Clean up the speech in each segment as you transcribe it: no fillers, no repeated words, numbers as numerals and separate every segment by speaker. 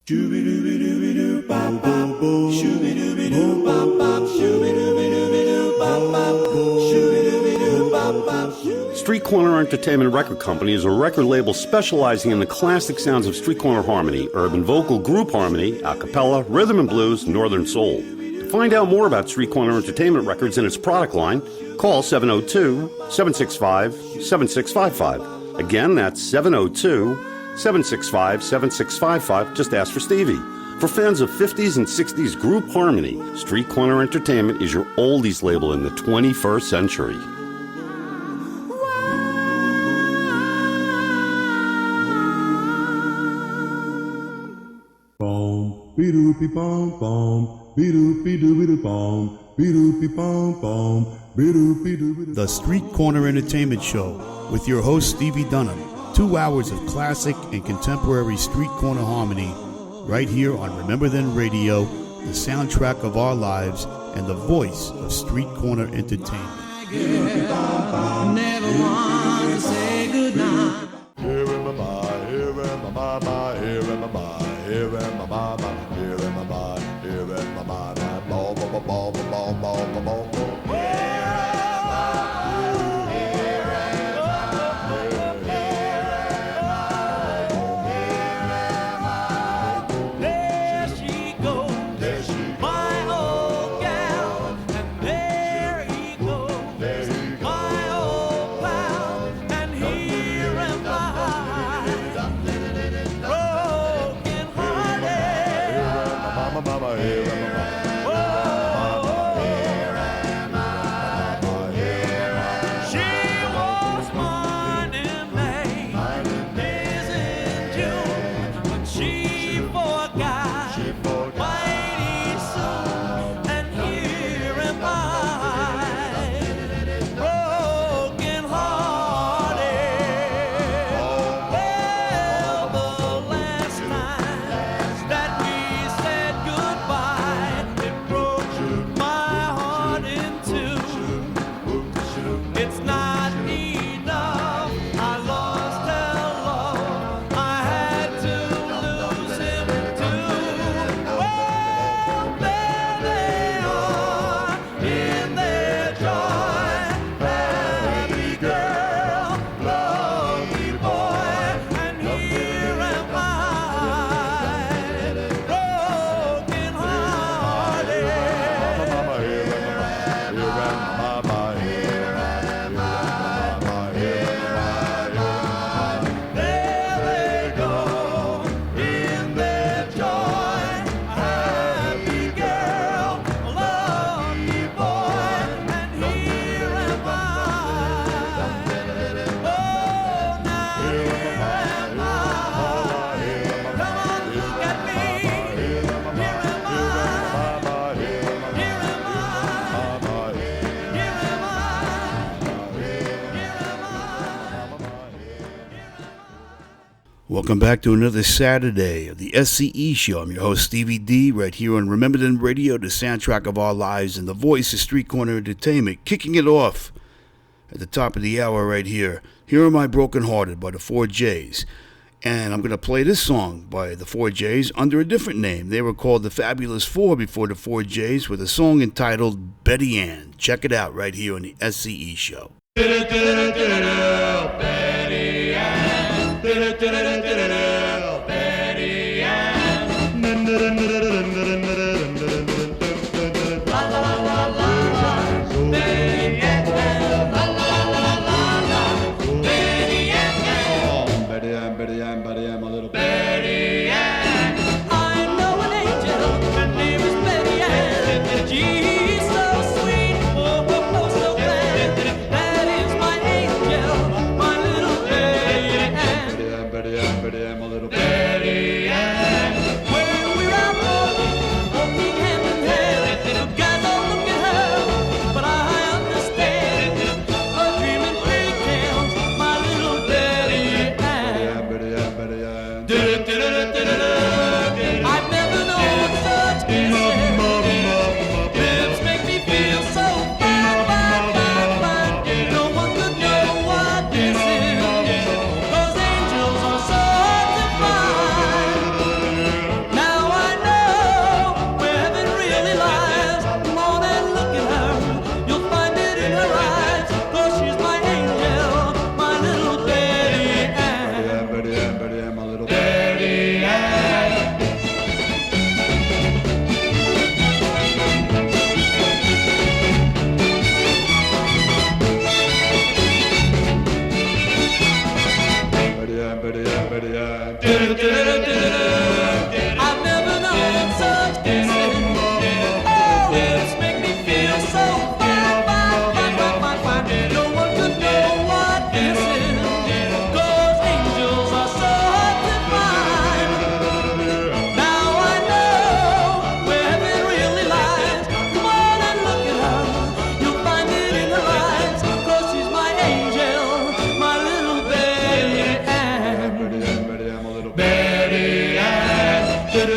Speaker 1: Street Corner Entertainment Record Company is a record label specializing in the classic sounds of street corner harmony, urban vocal, group harmony, a cappella, rhythm and blues, northern soul. To find out more about Street Corner Entertainment Records and its product line, call 702-765-7655. Again, that's 702-765-7655. Just ask for Stevie. For fans of 50s and 60s group harmony, Street Corner Entertainment is your oldies label in the 21st century.
Speaker 2: The Street Corner Entertainment Show with your host Stevie Dunham. 2 hours of classic and contemporary street corner harmony right here on Remember Then Radio, the soundtrack of our lives and the voice of Street Corner Entertainment.
Speaker 3: Never want to say goodnight.
Speaker 4: Here am I, here am I, here am I, here am I, here am I, here am I, ball, ball, ball, ball, ball, ball, ball.
Speaker 2: Welcome back to another Saturday of the SCE Show. I'm your host, Stevie D, right here on Remember Then Radio, the soundtrack of our lives and the voice of Street Corner Entertainment. Kicking it off at the top of the hour right here. Here Am I Broken Hearted by the 4Js. And I'm going to play this song by the 4Js under a different name. They were called the Fabulous Four before the 4Js with a song entitled Betty Ann. Check it out right here on the SCE Show.
Speaker 4: Betty Ann. Betty Ann. La la la la la. Betty Ann. La la la la la. Betty Ann. Betty Ann, Betty Ann, Betty Ann, my little Betty Ann.
Speaker 3: I know an angel, her name is Betty Ann. She's so sweet, oh, so glad. That is my angel, my little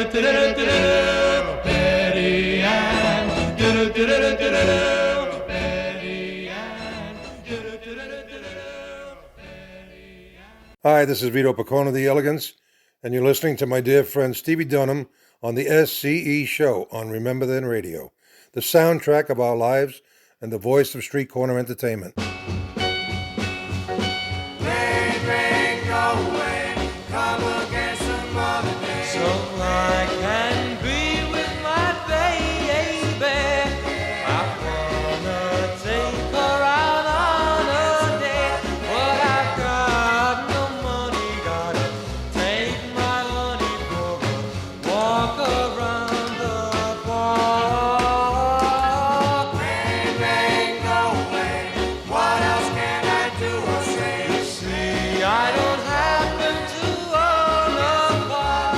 Speaker 3: Betty Ann, Betty Ann.
Speaker 5: Hi, this is Vito Pacone of the Elegance, and you're listening to my dear friend Stevie Dunham on the SCE Show on Remember Then Radio, the soundtrack of our lives and the voice of street corner entertainment.
Speaker 3: So I can be with my baby. I wanna take her out on a date, but I've got no money. Gotta take my honey for a walk around the park.
Speaker 6: Rain, rain, go away. What else can I do or say?
Speaker 3: You see, I don't happen to own a car.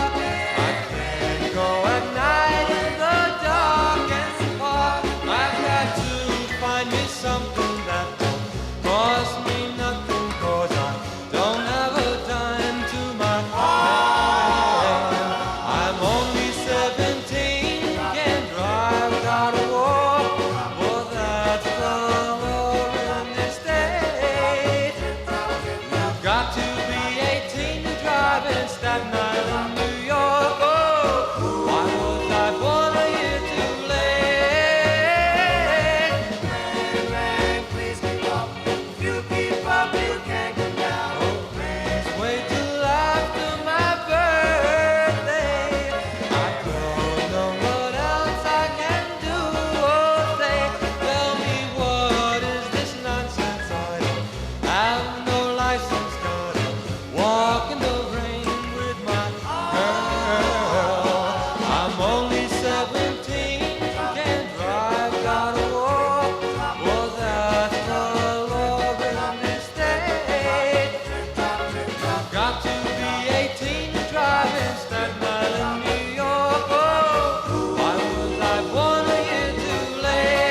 Speaker 3: I can't go at night in the darkest park. I've got to find me something that won't cost me nothing, 'cause I don't have a dime to my name. I'm only 17, can't drive without a walk. Well, that's the law in this state. You've got to be 18 to drive in Staten Island, New York. Oh, why was I born a year too late?
Speaker 6: Rain, rain, please keep up. If you keep up, you can't come down.
Speaker 3: Please wait till after my birthday. I don't know what else I can do or say. Tell me, what is this nonsense? I don't have no license. Gotta walk in the rain with my girl. I'm only 17, can't drive, gotta walk. Well, that's the law in this state. Got to be 18 to drive in Staten Island, New York. Oh, why was I born a year too late?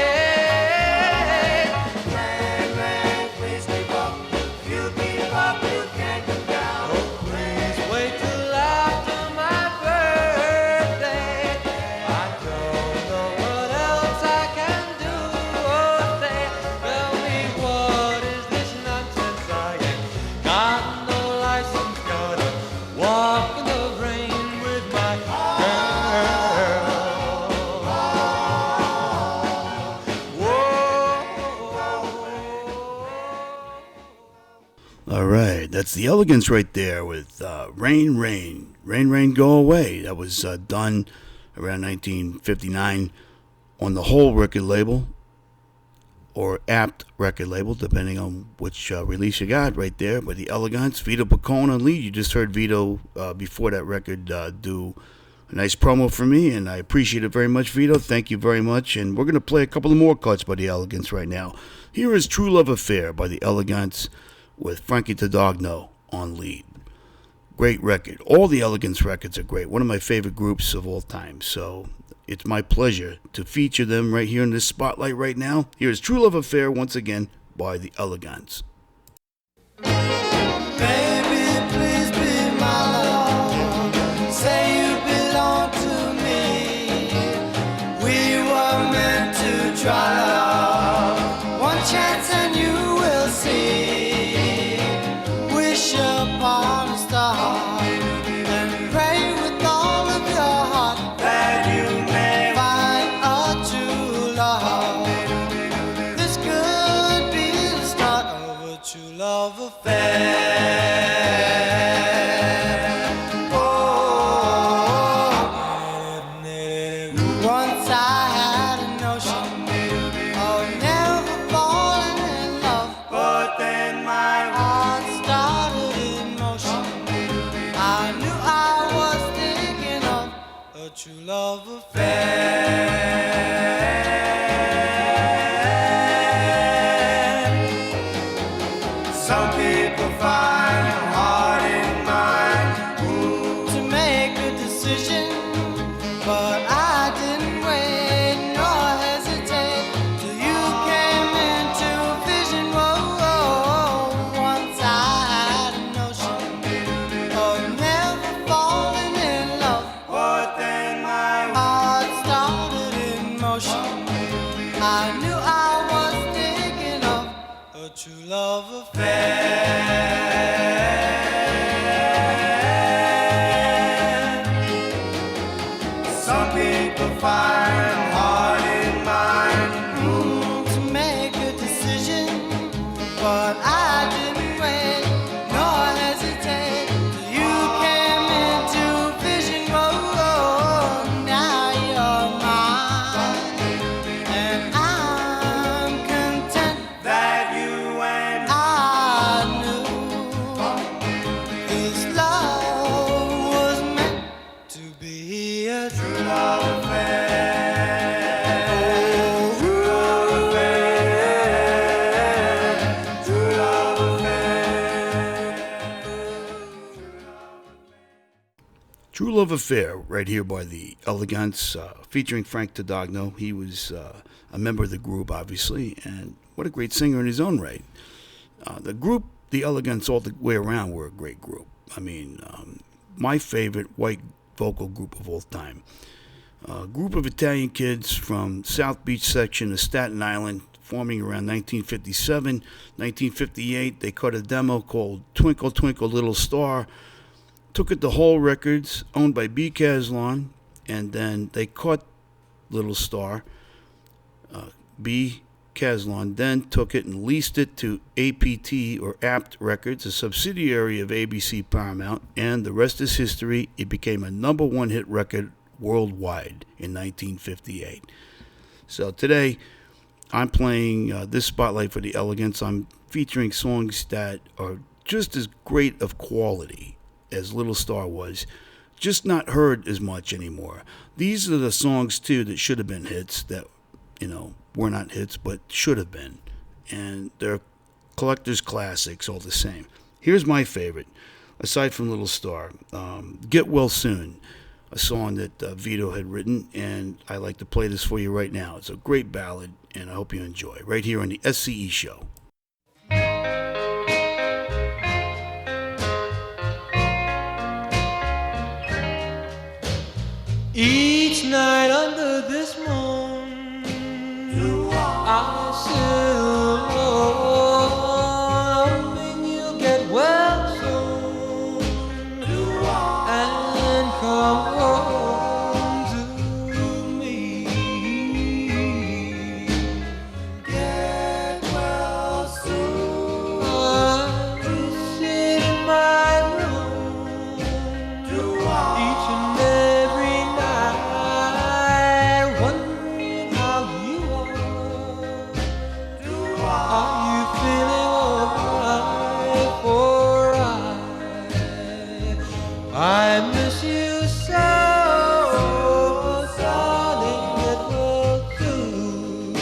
Speaker 6: Rain, rain, please keep up. If you keep up, you can't come down.
Speaker 3: Please wait till after my birthday. I don't know what else I can do or say. Tell me, what is this nonsense? I ain't got no license. Gotta walk in the rain with my
Speaker 2: All right, that's the Elegance right there with Rain, Rain. Rain, Rain, Go Away. That was done around 1959 on the Whole record label, or Apt record label, depending on which release you got right there. But the Elegance, Vito Pacone on lead. You just heard Vito before that record do a nice promo for me, and I appreciate it very much, Vito. Thank you very much. And we're going to play a couple of more cuts by the Elegance right now. Here is True Love Affair by the Elegance with Frankie Tadogno on lead. Great record. All the Elegance records are great. One of my favorite groups of all time. So it's my pleasure to feature them right here in this spotlight right now. Here's True Love Affair once again by the Elegance.
Speaker 6: Baby, please be my love. Say you belong to me. We were meant to try love. One chance and you will see. Wish upon a star and pray with all of your heart that you may find a true love. This could be the start of a true love affair. Once I had a notion of never falling in love, but then my heart started in motion. I knew I was thinking of a true love affair. Some people find it hard in mind to make a decision, but I didn't wait nor hesitate till you came into vision. Whoa, whoa. Once I had a notion of never falling in love, but then be a true love affair. True love affair. True love affair.
Speaker 2: True Love Affair, right here by the Elegants, featuring Frank Tadagno. He was a member of the group, obviously, and what a great singer in his own right. The group, the Elegants, all the way around, were a great group. I mean, my favorite white vocal group of all time. A group of Italian kids from South Beach section of Staten Island, forming around 1957. 1958, they cut a demo called Twinkle Twinkle Little Star, took it to Whole Records, owned by B. Caslon, and then they cut Little Star. B. Caslon then took it and leased it to APT, or Apt Records, a subsidiary of ABC Paramount, and the rest is history. It became a number one hit record worldwide in 1958. So today, I'm playing this spotlight for the Elegants. I'm featuring songs that are just as great of quality as Little Star was, just not heard as much anymore. These are the songs, too, that should have been hits that, were not hits, but should have been. And they're collector's classics all the same. Here's my favorite, aside from Little Star. Get Well Soon, a song that Vito had written, and I like to play this for you right now. It's a great ballad, and I hope you enjoy. Right here on the SCE Show.
Speaker 3: Each night under this moon, I sit alone, hoping you'll get well soon and come home to me. Get well soon. I sit in my room each and every night, wondering how you are. Are you feeling alright? For I miss you so, darling. Get well soon.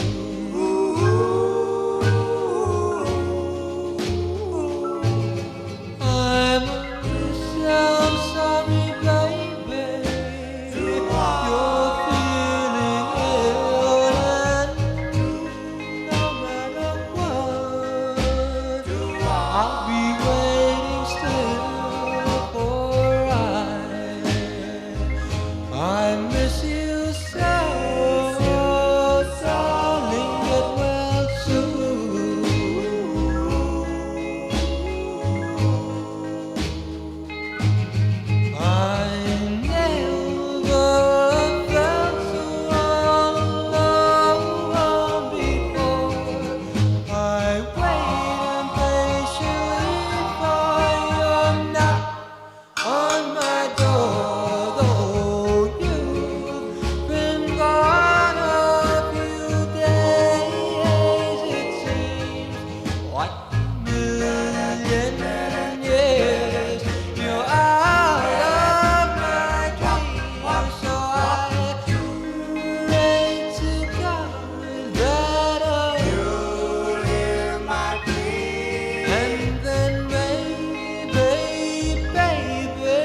Speaker 3: I'm sorry, baby. You're feeling ill, and no matter what, I'll be waiting still. For I miss you so, darling. Get well soon. I never felt so alone before. I wait impatiently for your knock on my door. Though you've been gone a few days, it seems like a million years. You're out of my dreams, so I pray to God that you'll hear my plea, and then baby,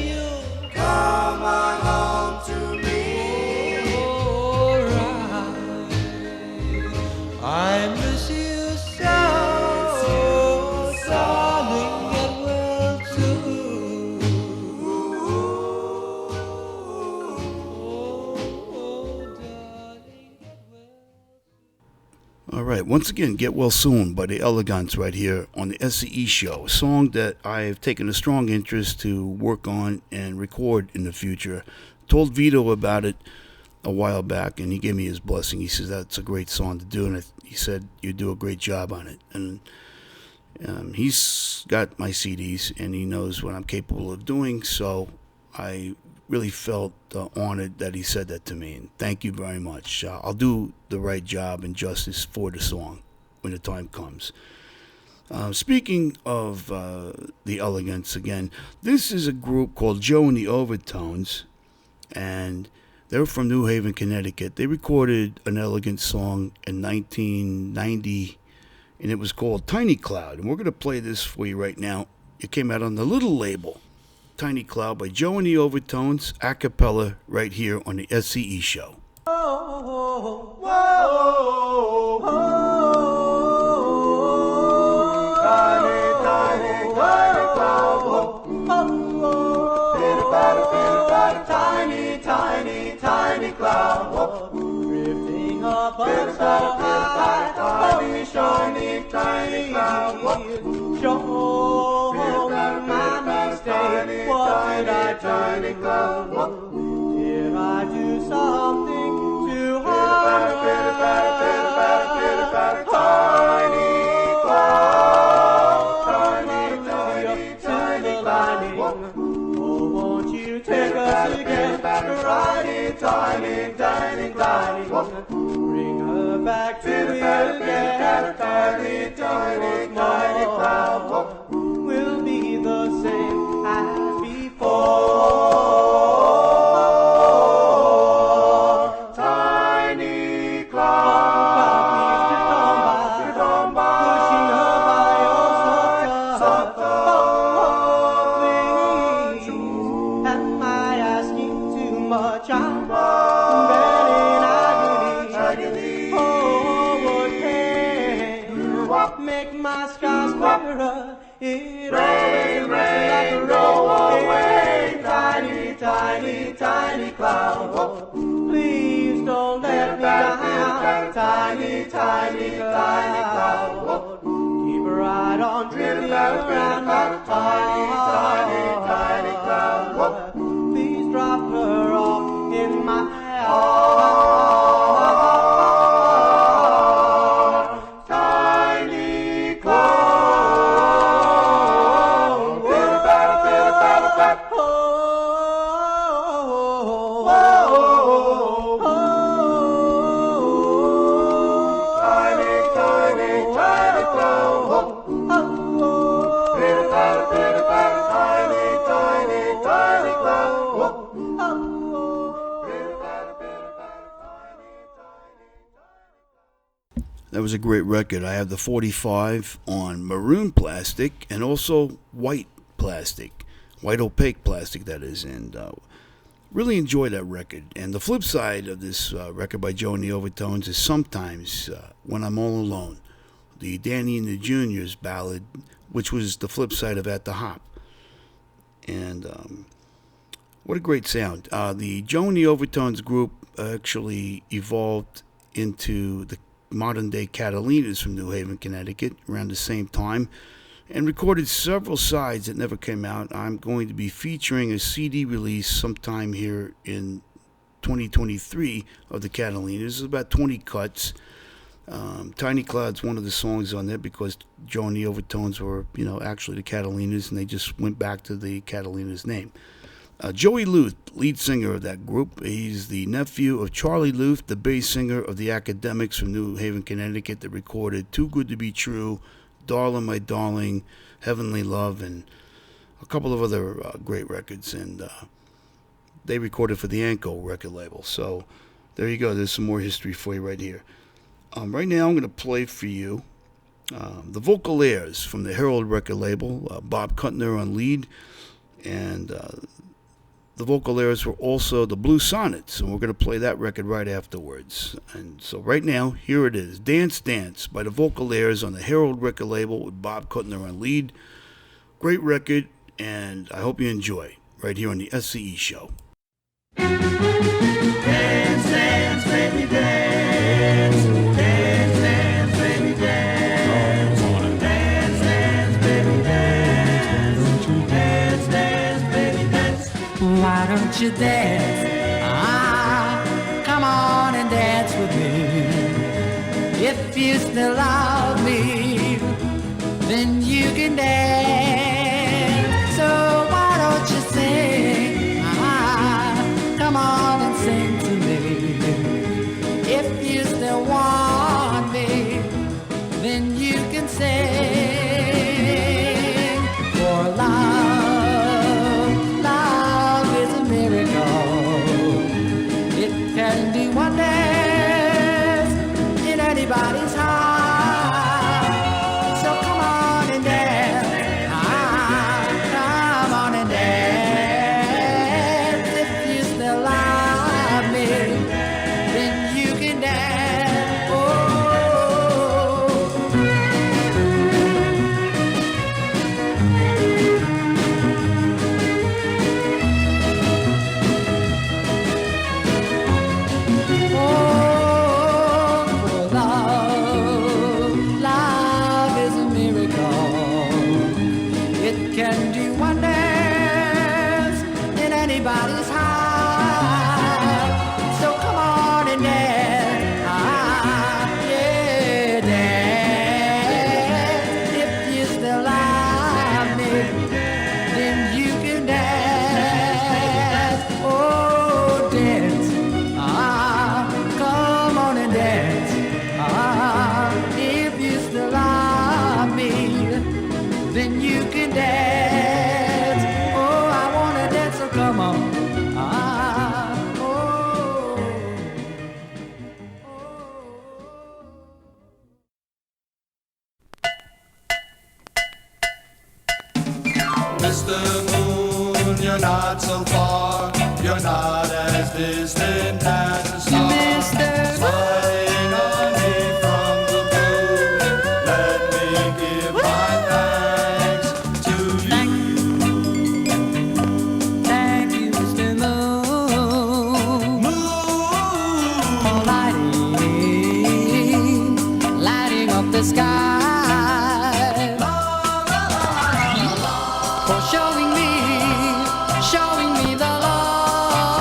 Speaker 3: you'll come on home to me. Alright, I miss you so, darling. Get well soon. Darling, get well.
Speaker 2: All right, once again, Get Well Soon by the Elegants right here on the SCE Show, a song that I've taken a strong interest to work on and record in the future. Told Vito about it a while back, and he gave me his blessing. He says that's a great song to do, and he said you do a great job on it. And he's got my CDs, and he knows what I'm capable of doing, so I really felt honored that he said that to me, and thank you very much. I'll do the right job and justice for the song when the time comes. Speaking of the Elegants again, this is a group called Joe and the Overtones. and they're from New Haven, Connecticut. They recorded an elegant song in 1990, and it was called Tiny Cloud. And we're going to play this for you right now. It came out on the little label, Tiny Cloud by Joe and the Overtones, a cappella, right here on the SCE Show.
Speaker 6: Tiny, tiny, tiny cloud, drifting above so high, oh, shining tiny cloud, show my mistake, what did I do? Did I do something to harm her? Tiny cloud, tiny, tiny, tiny cloud. Take us again, tiny, tiny, tiny cloud. Bring her back to me again, tiny, tiny, tiny cloud. We'll be the same as before. Tiny cloud, please to come by, pushing her by your soft touch. Am I asking too much? I'm begging agony. Oh, what pain make my skies clearer? It always rains like a go away. Tiny, tiny, tiny cloud. Please don't let me down. Tiny, tiny, tiny cloud. Keep right on drifting around my tiny, tiny, tiny cloud. Please drop her off in my arms. Tiny cloud.
Speaker 2: That was a great record. I have the 45 on maroon plastic and also white plastic, white opaque plastic, that is, and really enjoy that record. And the flip side of this record by Joe and the Overtones is Sometimes When I'm All Alone, the Danny and the Juniors ballad, which was the flip side of At the Hop. And what a great sound. The Joe and the Overtones group actually evolved into the modern-day Catalinas from New Haven, Connecticut, around the same time, and recorded several sides that never came out. I'm going to be featuring a CD release sometime here in 2023 of the Catalinas. There's about 20 cuts. Tiny Cloud's one of the songs on there because Joe and the Overtones were, actually the Catalinas, and they just went back to the Catalinas name. Joey Luth, lead singer of that group. He's the nephew of Charlie Luth, the bass singer of the Academics from New Haven, Connecticut, that recorded Too Good to Be True, Darling My Darling, Heavenly Love, and a couple of other great records. And they recorded for the Anko record label. So there you go. There's some more history for you right here. Right now I'm going to play for you the Vocal Airs from the Herald record label, Bob Kuttner on lead, and the Vocal Airs were also the Blue Sonnets, and we're going to play that record right afterwards. And so right now, here it is, Dance Dance by the Vocal Airs on the Herald record label with Bob Kuttner on lead. Great record, and I hope you enjoy right here on the SCE Show.
Speaker 6: Dance, dance, baby, dance. Dance, dance, baby, dance. Dance, dance, baby, dance. Dance, dance, baby, dance. Why don't you dance? Come on and dance with me. If you still love me, then you can dance. So why don't you sing? Come on and sing to me. If you still want me, then you can sing. For love is a miracle. Mr. Moon, you're not so far. You're not as distant as a star.
Speaker 3: Mr.
Speaker 6: Smiling on me from the blue. Let me give my thanks to you.
Speaker 3: Thank you, Mr. Moon. For lighting up the sky. For showing me the love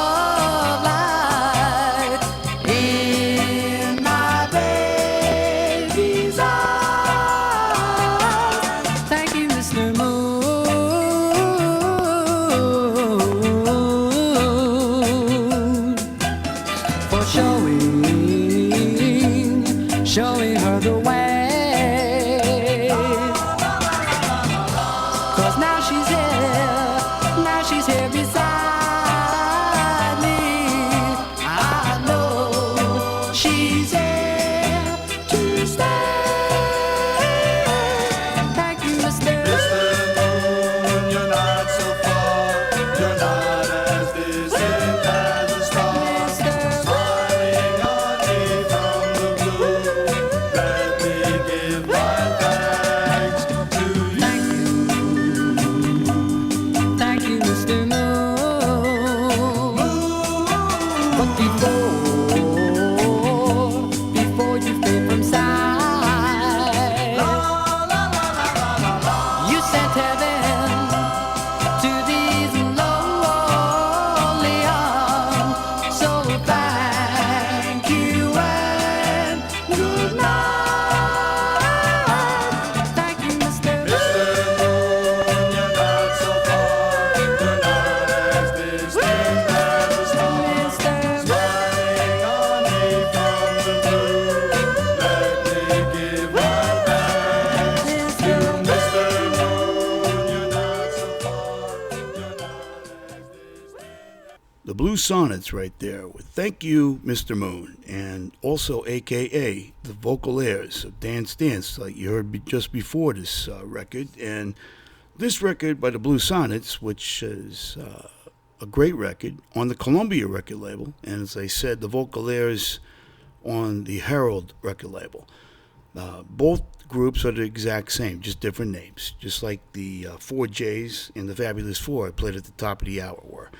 Speaker 3: light in my baby's eyes. Thank you, Mr. Moon, for showing her the way. 'Cause now she's here beside me. I know she's here to stay. Thank you, Mr.
Speaker 6: Mr. Moon, you're not so far. You're not as distant as a star. Smiling on me from the blue. Let me give my thanks to you.
Speaker 3: Thank you, Mr. Moon. But before you fade from sight, you sent heaven to these lonely arms. So thank you and good night. Thank you, Mr.
Speaker 6: Mr. Moon, you're not so far. You're not as distant as a star. Smiling on me from the blue. Let me give my thanks to Mr. Moon. You're not so far. You're not as distant.
Speaker 2: The Blue Sonnets right there with Thank You, Mr. Moon, and also AKA the vocal airs of Dance Dance, like you heard just before this record. And this record by the Blue Sonnets, which is a great record on the Columbia record label, and as I said, the vocal airs on the Herald record label. Both groups are the exact same, just different names, just like the Four J's and the Fabulous Four I played at the top of the hour were.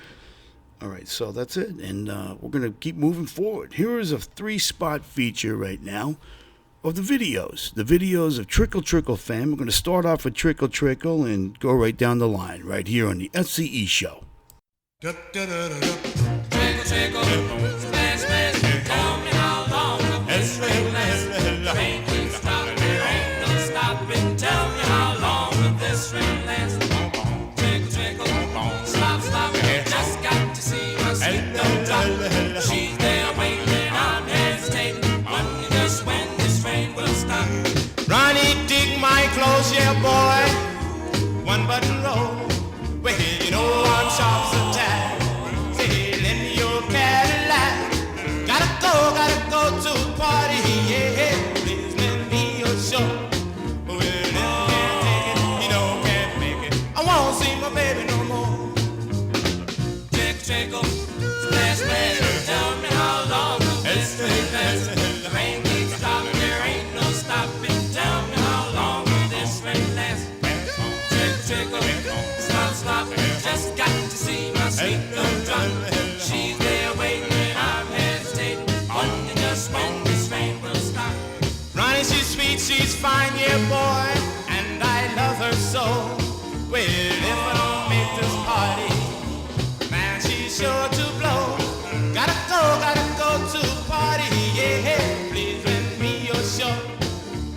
Speaker 2: All right, so that's it, and we're going to keep moving forward. Here is a 3-spot feature right now of the videos of Trickle Trickle Fam. We're going to start off with Trickle Trickle and go right down the line right here on the SCE Show.
Speaker 3: Trickle, trickle, splash, splash. Tell me how long will this rain last? Rain will stop, there ain't no stopping. Tell me how long will this rain last? Trickle, trickle, slop, slop. Just got to see my sweet little drop. She's there waiting, I'm hesitating. Wonder just when this rain will stop.
Speaker 6: Ronnie, dig my clothes, yeah, boy. One button roll. Well, you know I'm sharp as a tack. Say, lend me your Cadillac. Gotta go to a party, yeah. Please lend me your show. Well, if you can't take it, you know can't make it. I won't see my baby no more.
Speaker 3: Trickle, trickle, splash, splash. Tell me how long will this rain last? The rain keeps dropping, there ain't no stopping. Tell me how long will this rain last? Trickle, trickle, slop, slop. Just got to see my sweet little drop. She's there waiting, I'm hesitating. Wonder just when this rain will stop.
Speaker 6: Ronnie, she's sweet, she's fine, yeah, boy. And I love her so. Well, if I don't make this party, man, she's sure to blow. Gotta go to a party, yeah. Please lend me your show.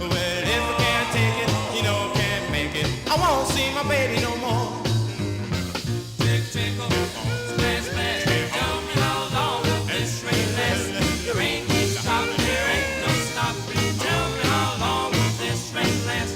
Speaker 6: Well, if I can't take it, you know can't make it. I won't see my baby no more.
Speaker 3: Trickle, trickle, splash, splash. Tell me how long will this rain last? The rain keeps dropping, there ain't no stopping. Tell me how long will this rain last?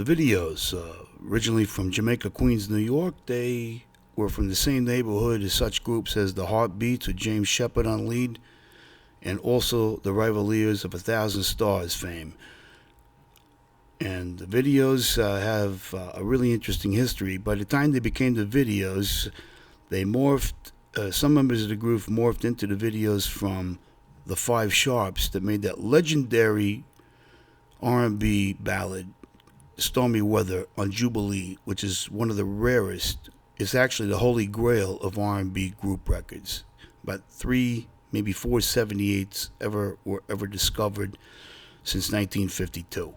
Speaker 2: the Videos, originally from Jamaica, Queens, New York, they were from the same neighborhood as such groups as the Heartbeats with James Shepard on lead, and also the Rivaliers of 1,000 Stars fame. And the Videos have a really interesting history. By the time they became the Videos, they morphed, some members of the group morphed into the Videos from the Five Sharps that made that legendary R&B ballad, Stormy Weather, on Jubilee, which is one of the rarest. It's actually the holy grail of R&B group records. About 3, maybe 4 78s were ever discovered since 1952.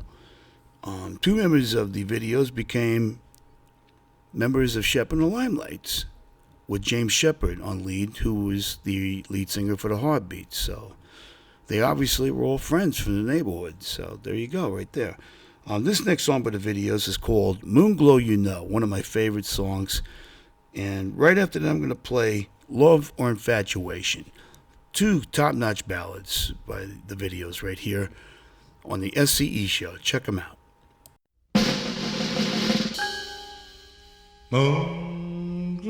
Speaker 2: Two members of the Videos became members of Shepard and the Limelights, with James Shepard on lead, who was the lead singer for the Heartbeats. So they obviously were all friends from the neighborhood. So there you go, right there. This next song by the Videos is called Moonglow You Know, one of my favorite songs. And right after that, I'm going to play Love or Infatuation, two top-notch ballads by the Videos right here on the SCE show. Check them out.
Speaker 6: Moonglow,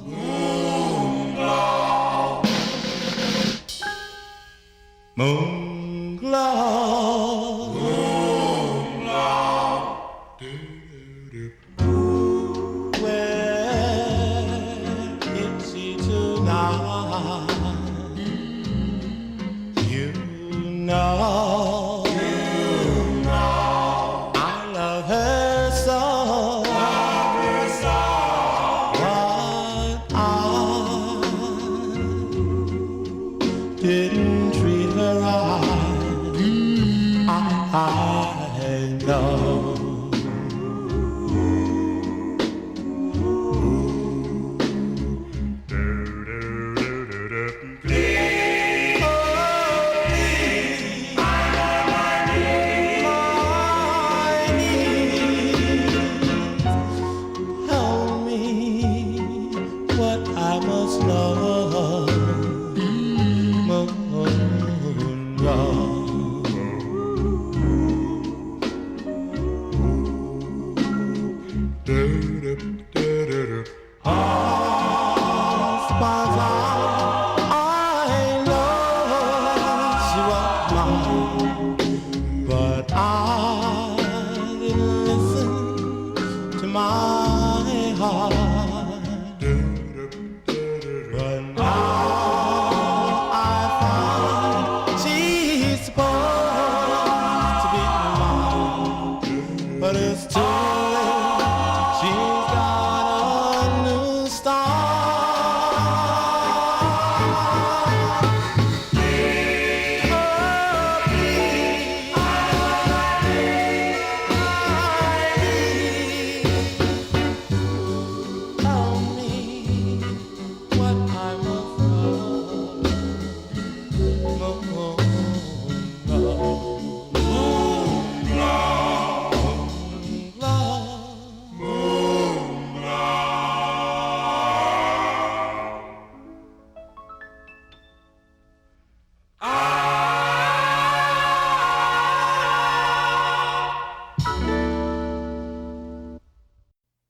Speaker 6: moonglow, moonglow, moonglow. Where is she tonight? You know, I love her so. Didn't treat her right, I know. Tell me what I must know.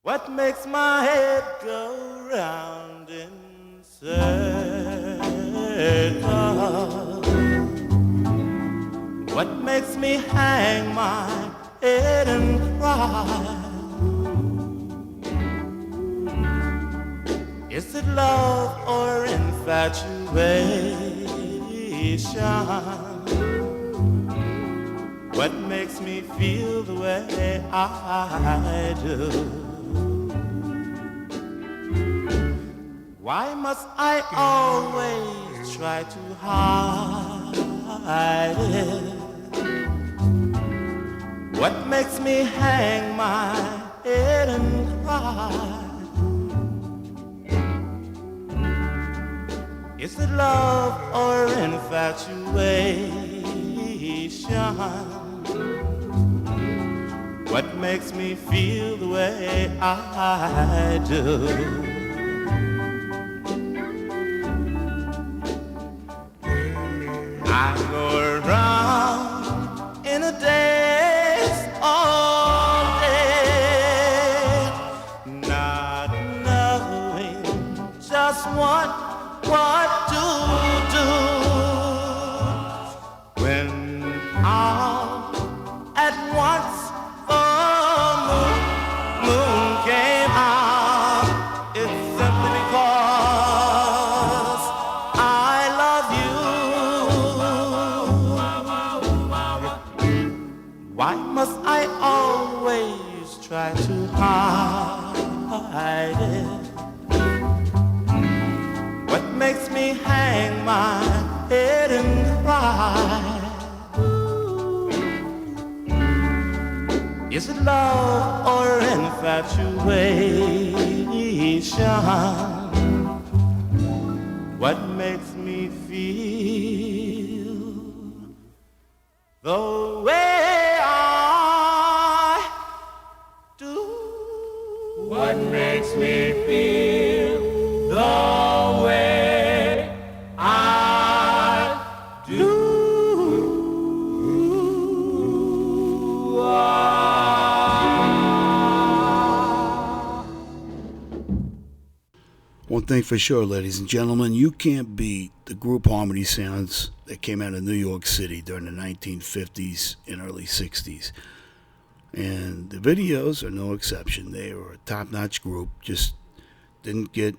Speaker 6: What makes my head go round in circles? What makes me hang my head and cry? Is it love or infatuation? What makes me feel the way I do? Why must I always try to hide it? What makes me hang my head and cry? Is it love or infatuation? What makes me feel the way I do? I go around in a daze, oh, decided. What makes me hang my head and cry? Is it love or infatuation? What makes me feel the way I do? What makes me feel the way I do?
Speaker 2: One thing for sure, ladies and gentlemen, you can't beat the group harmony sounds that came out of New York City during the 1950s and early 60s. And the videos are no exception. They were a top-notch group, just didn't get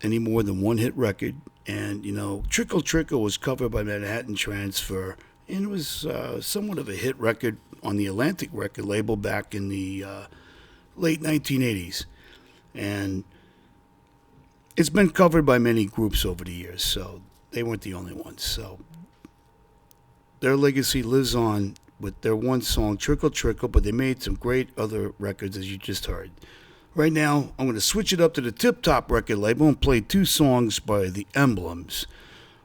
Speaker 2: any more than one hit record. And, you know, Trickle Trickle was covered by Manhattan Transfer, and it was somewhat of a hit record on the Atlantic record label back in the late 1980s. And it's been covered by many groups over the years, so they weren't the only ones. So their legacy lives on with their one song, Trickle Trickle, but they made some great other records, as you just heard. Right now, I'm going to switch it up to the Tip Top record label and play two songs by the Emblems.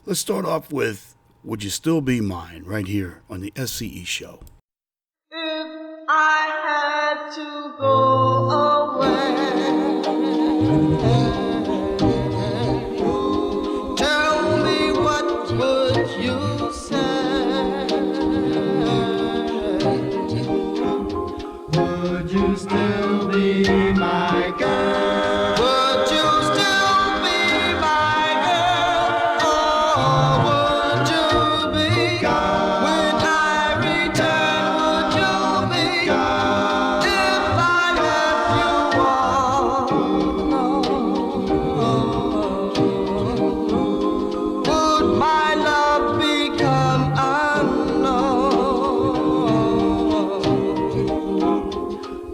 Speaker 2: Let's start off with Would You Still Be Mine, right here on the SCE Show.
Speaker 6: If I had to go away, tell me what would you say? Would you still be my girl? Would you still be my girl? Or would you be when I return? Would you be if I left you alone? Would my love become unknown?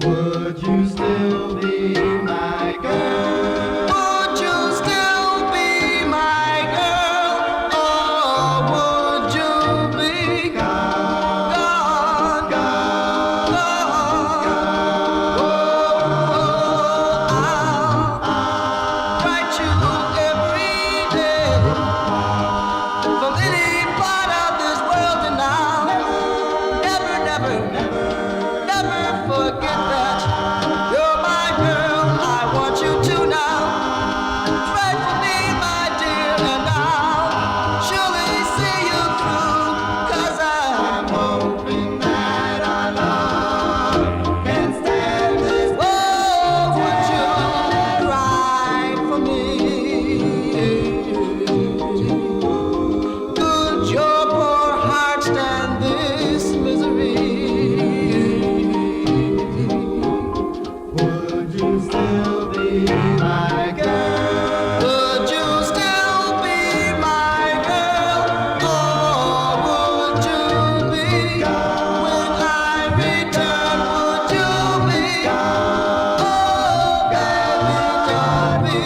Speaker 6: Would you still be my girl? Would you still be my girl? Or would you be gone, gone? I'll write you every day from any part of this world, and I'll never, never, never, never forget that you're my girl. I want you to know. Pray for me, my dear, and I'll surely see you through. 'Cause I'm hoping that our love can stand this. Oh, would you cry for me? Could your poor heart stand this misery? Would you still be my girl? Would you still be my girl? Or would you be when I return? Would you be? Oh, baby, don't be.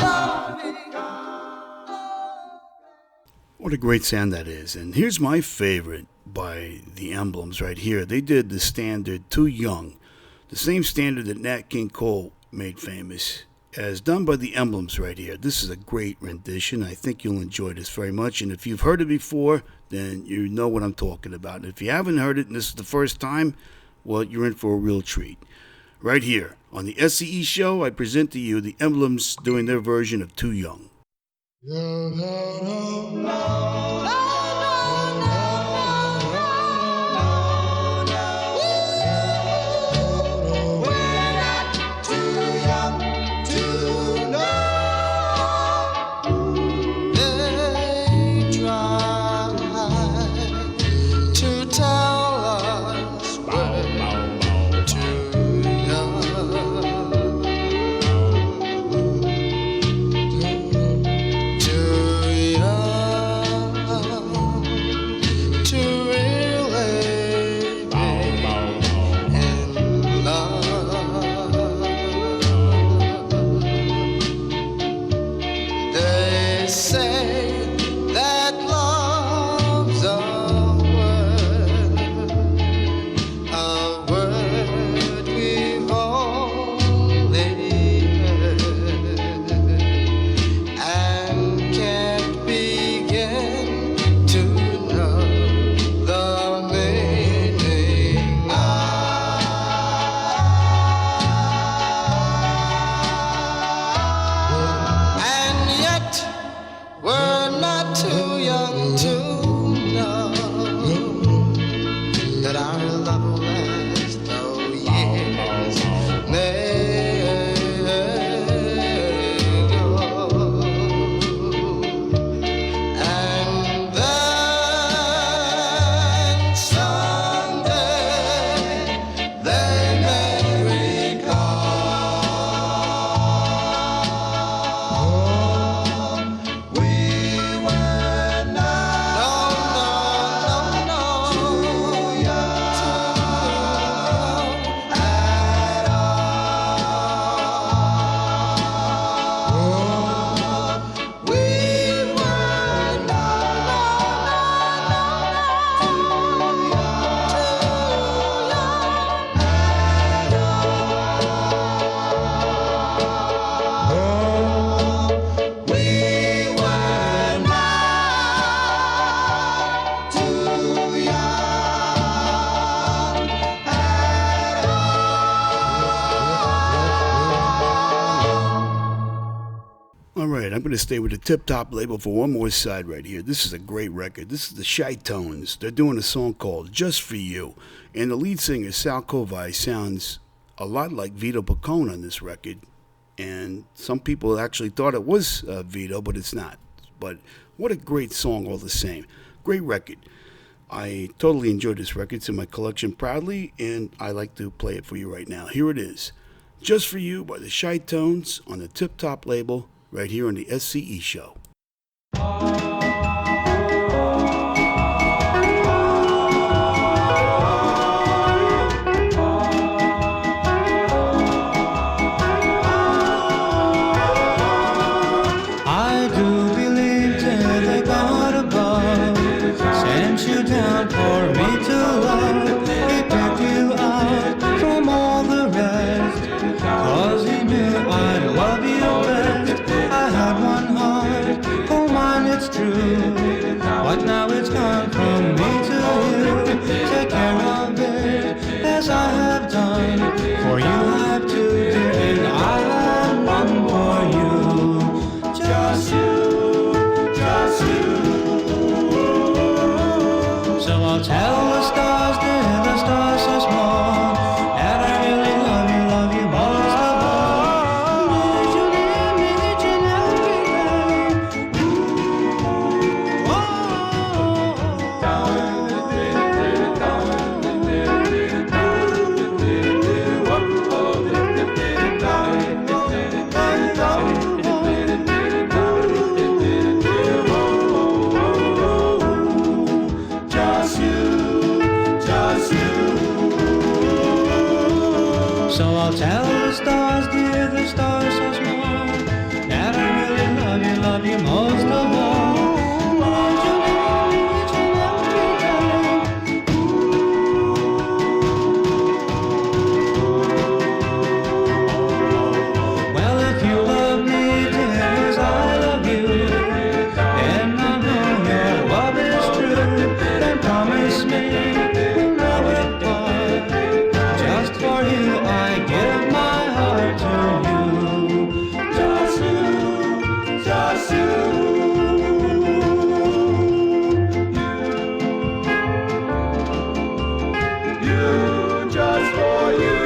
Speaker 6: Don't be.
Speaker 2: What a great sound that is. And here's my favorite by the Emblems right here. They did the standard Too Young, the same standard that Nat King Cole made famous, as done by the Emblems right here. This is a great rendition. I think you'll enjoy this very much. And if you've heard it before, then you know what I'm talking about. And if you haven't heard it and this is the first time, well, you're in for a real treat. Right here on the SCE Show, I present to you the Emblems doing their version of Too Young.
Speaker 6: They try to tell us we're too young.
Speaker 2: right, I'm going to stay with the Tip Top label for one more side right here. This is a great record. This is the Chi-Tones. They're doing a song called Just For You. And the lead singer, Sal Kovai, sounds a lot like Vito Pacone on this record. And some people actually thought it was Vito, but it's not. But what a great song all the same. Great record. I totally enjoyed this record. It's in my collection proudly, and I like to play it for you right now. Here it is. Just For You by the Chi-Tones on the Tip Top label right here on the SCE Show.
Speaker 6: I do believe that the God above sent you down for me to love. He picked you out from all the rest, 'cause he knew I'd love you best. I had one heart, oh mine it's true, but now it's gone from me to you. Take care of it as I have done, for you have two, and I have one for you. Just you, just you. So I'll tell the stars, dear, the stars so small, that I really love you most of all. Did you leave me, did you never get Just you, just you. So I'll tell the stars, dear, the stars so small, that I really love you most of all. Won't you leave me, did you never get Well, if you love me, dear, as I love you, and I know your love is true, then promise me we'll never part. Just for you, I give my heart to you. Just you, just you. You, just for you.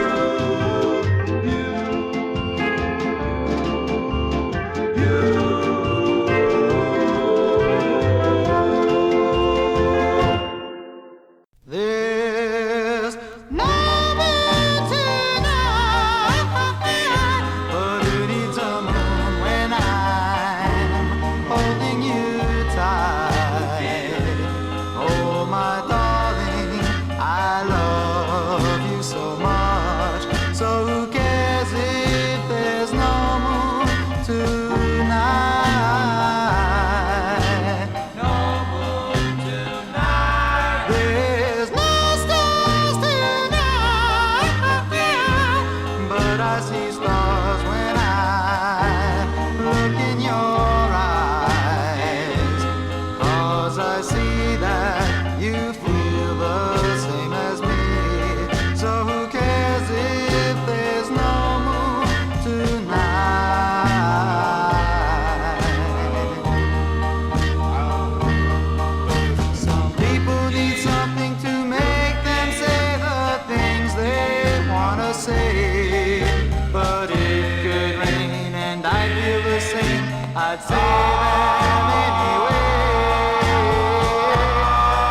Speaker 6: There's no mountain high, but who needs a moon when I'm holding you tight? Oh, my darling, I love you so much. So who cares if there's no moon tonight? No moon tonight. There's no stars tonight, but I see stars when I look in your eyes. 'Cause I see that you feel the same as me. So who cares if there's no moon tonight? Some people need something to make them say the things they wanna say. But it could rain and I'd feel the same. I'd say them anyway.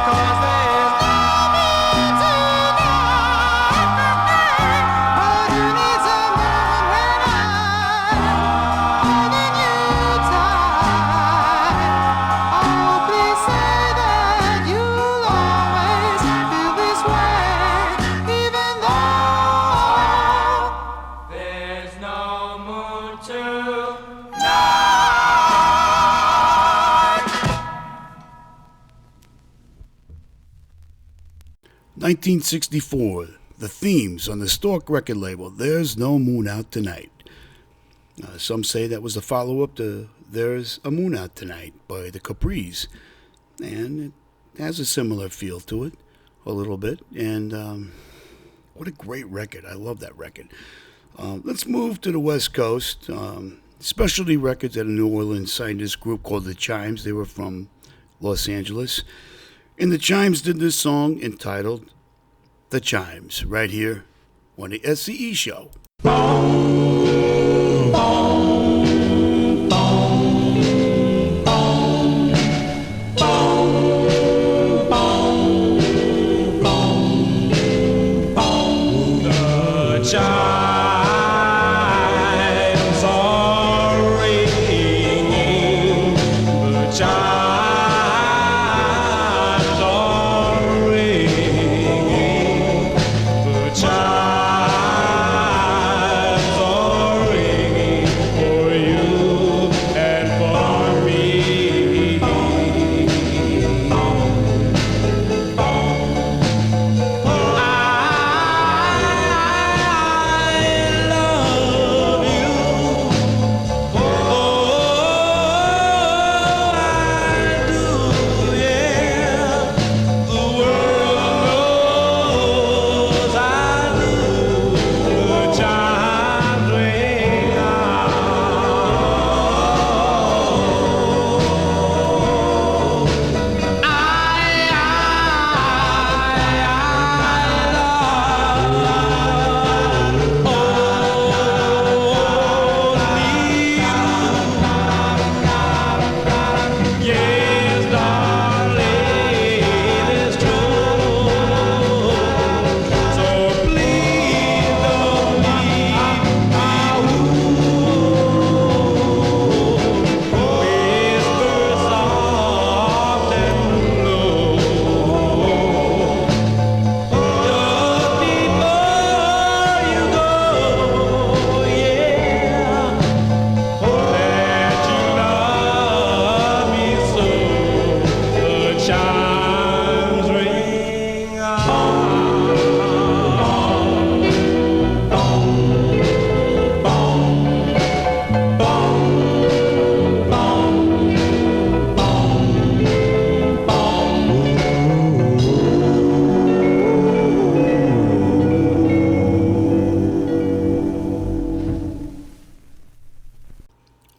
Speaker 6: 'Cause there's no moon tonight, but who needs a moon when I'm holding you tight? Oh, please say that you'll always feel this way, even though there's no moon tonight.
Speaker 2: 1964, the themes on the Stork record label, There's No Moon Out Tonight. Some say that was the follow-up to There's a Moon Out Tonight by the Capris. And it has a similar feel to it, a little bit. And what a great record. I love that record. Let's move to the West Coast. Specialty Records out of New Orleans signed this group called The Chimes. They were from Los Angeles. And The Chimes did this song entitled The Chimes, right here on the SCE Show.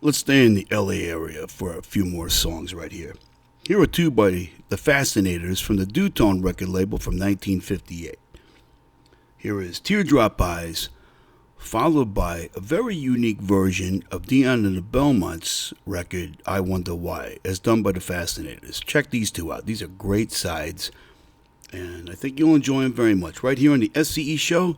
Speaker 2: Let's stay in the LA area for a few more songs right here. Here are two by the Fascinators from the Dutone record label from 1958. Here is Teardrop Eyes, followed by a very unique version of Dion and the Belmonts' record, I Wonder Why, as done by the Fascinators. Check these two out. These are great sides, and I think you'll enjoy them very much. Right here on the SCE Show,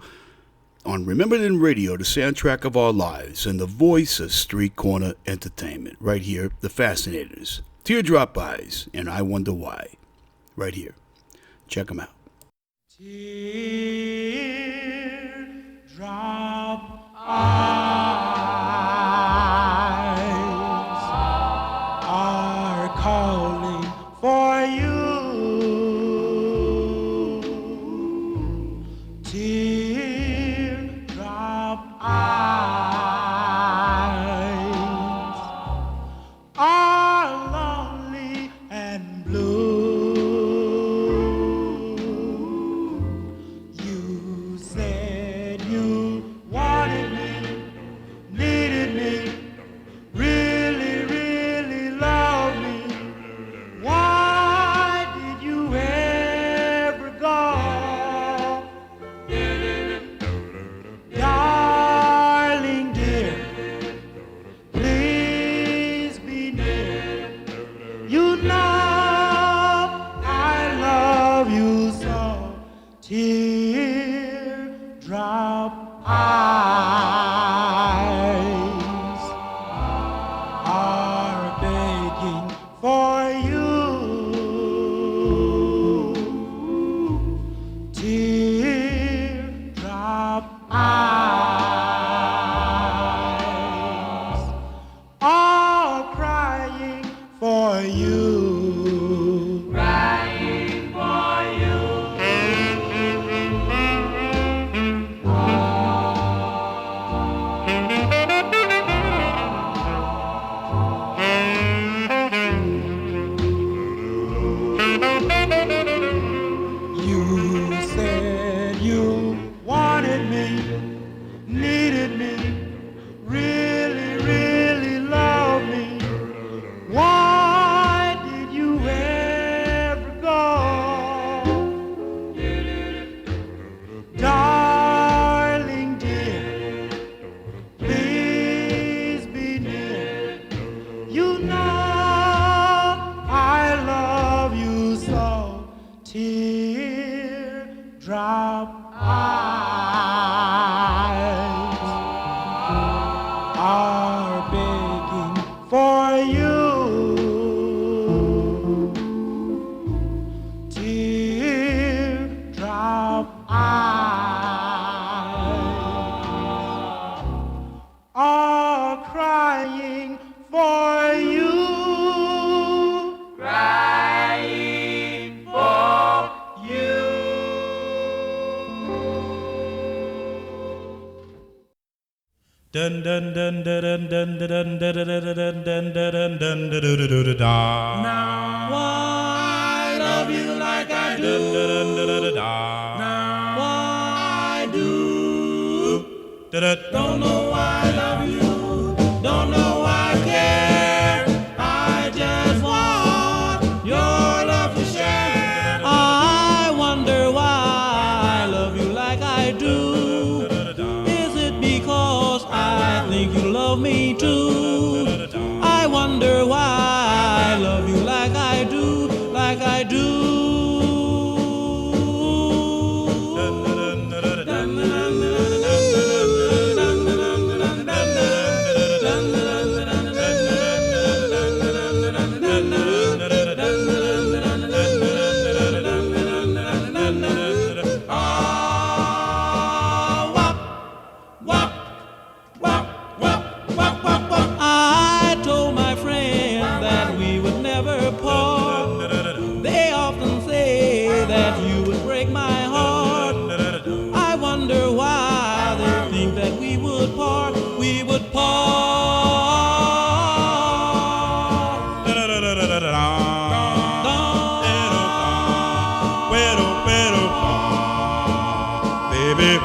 Speaker 2: on Remembered in Radio, the soundtrack of our lives, and the voice of Street Corner Entertainment. Right here, the Fascinators. Teardrop Eyes, and I Wonder Why. Right here. Check them out.
Speaker 6: Teardrop eyes are calling for you. Teardrop eyes are lonely and blue. You said you wanted
Speaker 7: Dun dun dun dun dun dun dun dun dun dun dun dun dun da. Now I love you like I do. Now I do. Don't know why I love you. Don't know why I care. I just want your love to share. I wonder why I love you like I do. Is it because I think you love me too? I wonder why I love you like I do, like I do. I told my friend that we would never part. They often say that you would break my heart. I wonder why they think that we would part. We would part. Baby,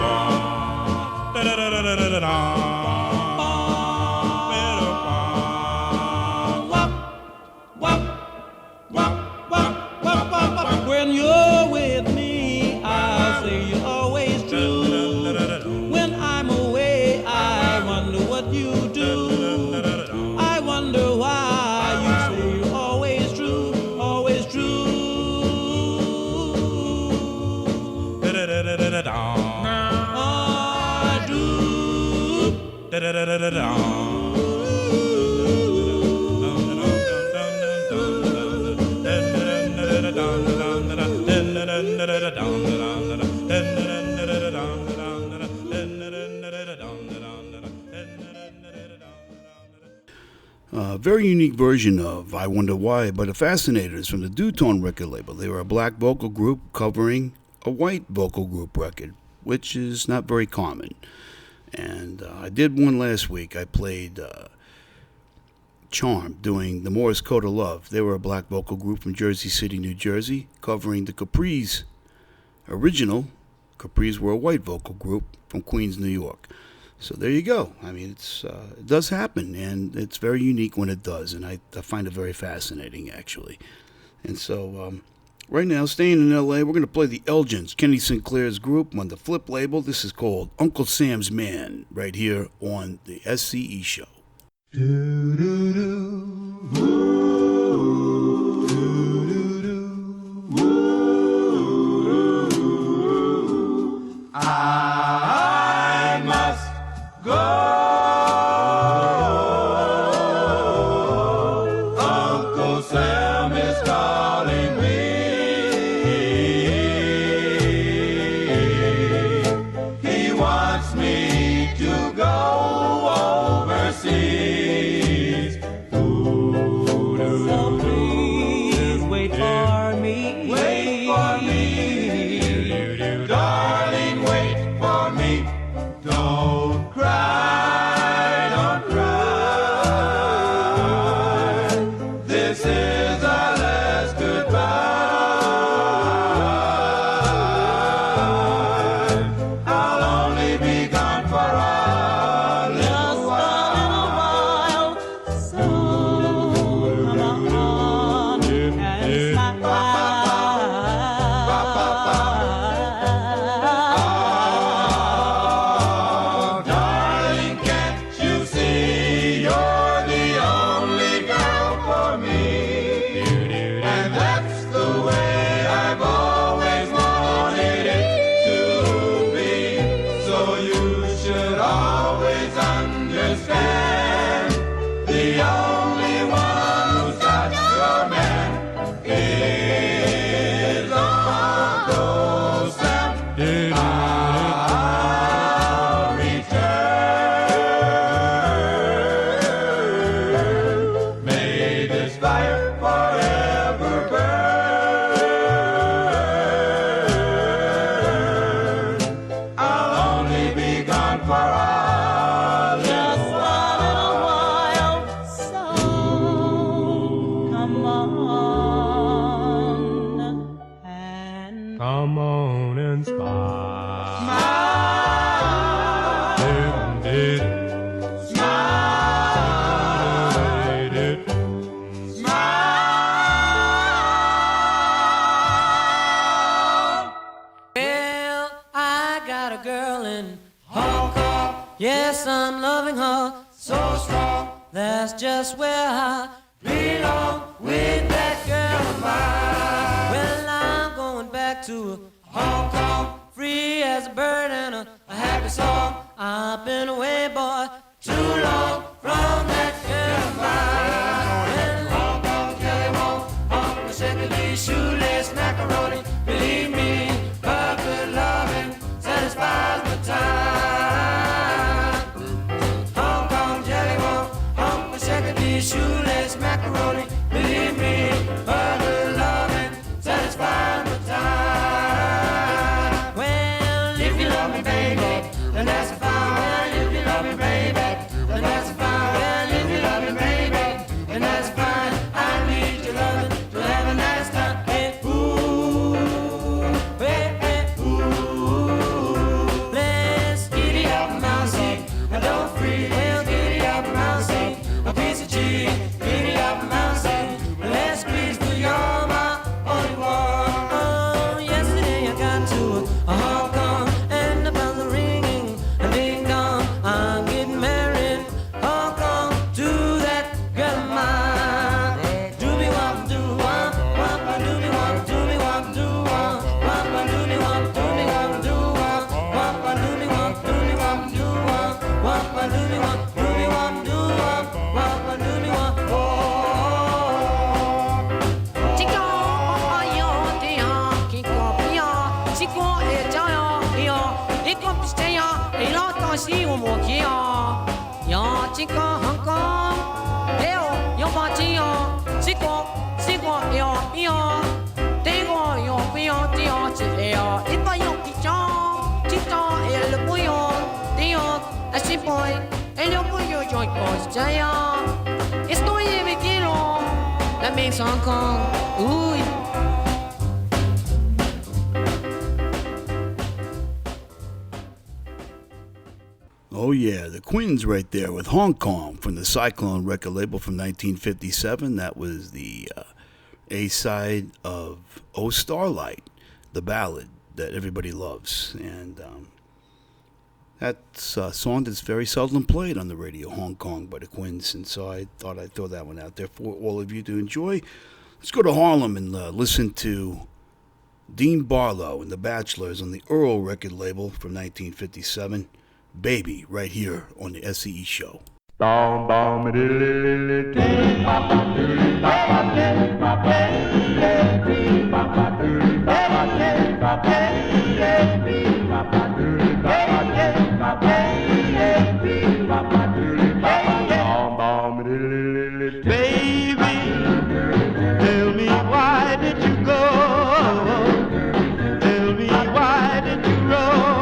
Speaker 7: when you're with me, I'll say you're always true. When I'm away, I wonder what you do. I wonder why you say you're always true, always true. I
Speaker 2: A very unique version of I Wonder Why by the Fascinators from the Dutone record label. They were a black vocal group covering a white vocal group record, which is not very common. And I did one last week. I played Charm doing the Morse Code of Love. They were a black vocal group from Jersey City, New Jersey, covering the Capris original. Capris were a white vocal group from Queens, New York. So there you go. I mean, it does happen, and it's very unique when it does, and I find it very fascinating, actually. And so right now, staying in L.A., we're going to play the Elgins, Kenny Sinclair's group on the Flip label. This is called Uncle Sam's Man, right here on the SCE Show.
Speaker 6: I must go. Uncle Sam is calling me. He wants me to go overseas. So please wait for me. Wait for me. Darling, wait for me. Don't cry. I'm loving her so strong. That's just where I belong with that girl of mine. Well, I'm going back to Hong Kong, free as a bird and a happy song. I've been away, boy, too long from that girl of mine. Well, Hong Kong, jelly won't hump the secondly shoelace macaroni. Believe me, her good loving satisfies my time. Hong Kong jelly won't hump the secondly shoelace macaroni. Believe me, her good loving satisfies my time. Well, if you love me, baby, then that's fine. Well, if you love me, baby, then that's fine. Well, if you love me, baby, then that's fine. I need your loving to have a nice time. Hey, ooh, hey, hey, ooh. Let's giddy up, mousey, and don't freeze. Well, giddy up, mousey, a piece of cheese. Giddy up, mousey, let's squeeze till you're my only one. Oh, yesterday I got to Hong Kong, and the bells are ringing, a ding dong. I'm getting married, Hong Kong, to that girl of mine. Doobie wop doo wop, wop a doobie wop, doobie wop doo wop, wop a doobie wop, doobie wop doo wop, wop a doobie wop, doobie wop doo wop, wop a doobie wop, doobie wop doo wop, wop a doobie wop. Oh. Estoy de quiero, la makes Hong Kong. Ooh.
Speaker 2: Oh yeah, the Queens right there with Hong Kong from the Cyclone record label from 1957. That was the A-side of Oh Starlight, the ballad that everybody loves. And that's a song that's very seldom played on the radio, Hong Kong by the Queens. And so I thought I'd throw that one out there for all of you to enjoy. Let's go to Harlem and listen to Dean Barlow and the Bachelors on the Earl record label from 1957. Baby, right here on the SCE Show.
Speaker 7: Baby, tell me why did you go? Tell me why did you roll?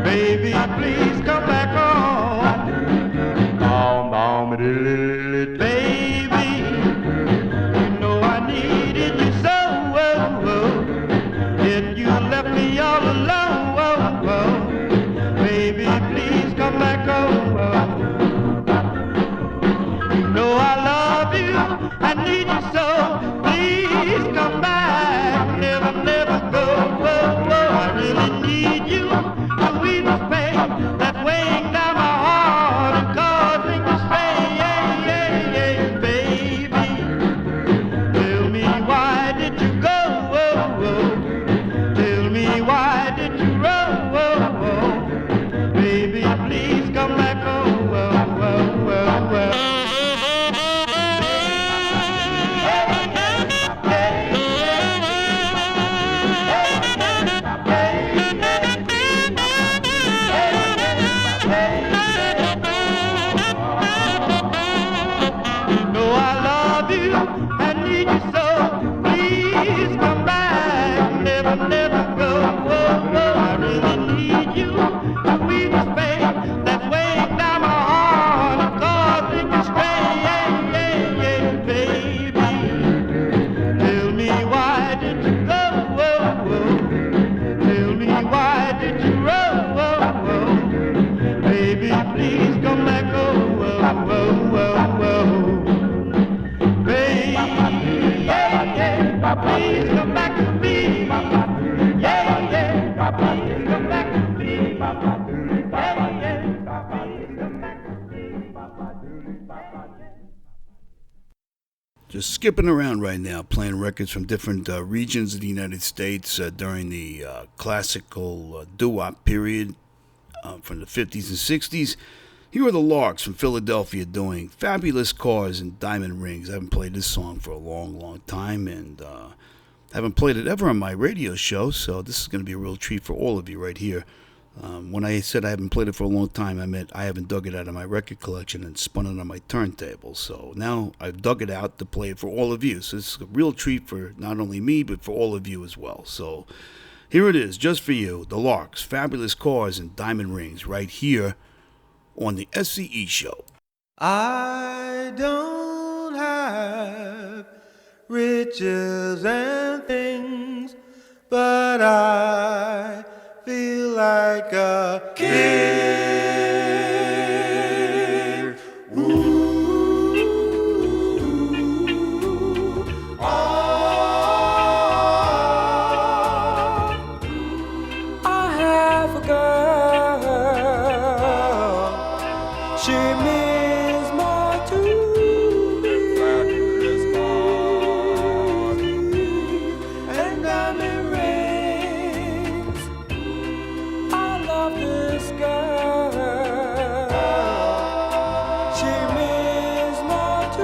Speaker 7: Baby, please come back home. Baby, you know I needed you so. Yet you left me all alone. Baby, please come back home. You know I love you, I need you so. Please come back, never, never go. I really need you to ease the pain that's weighing down my heart and causing me to stray. Baby, tell me why did you go? Tell me why did you roll? Baby, please come back.
Speaker 2: just skipping around right now, playing records from different regions of the United States during the classical doo-wop period from the 50s and 60s. Here are the Larks from Philadelphia doing Fabulous Cars and Diamond Rings. I haven't played this song for a long, long time, and haven't played it ever on my radio show, so this is going to be a real treat for all of you right here. When I said I haven't played it for a long time, I meant I haven't dug it out of my record collection and spun it on my turntable. So now I've dug it out to play it for all of you. So it's a real treat for not only me, but for all of you as well. So here it is, just for you, the Larks, Fabulous Cars and Diamond Rings, right here on the SCE Show.
Speaker 3: I don't have riches and things, but I feel like a king. Ooh, I have a girl. She means more to me. And diamond rings. I love this girl. She means more to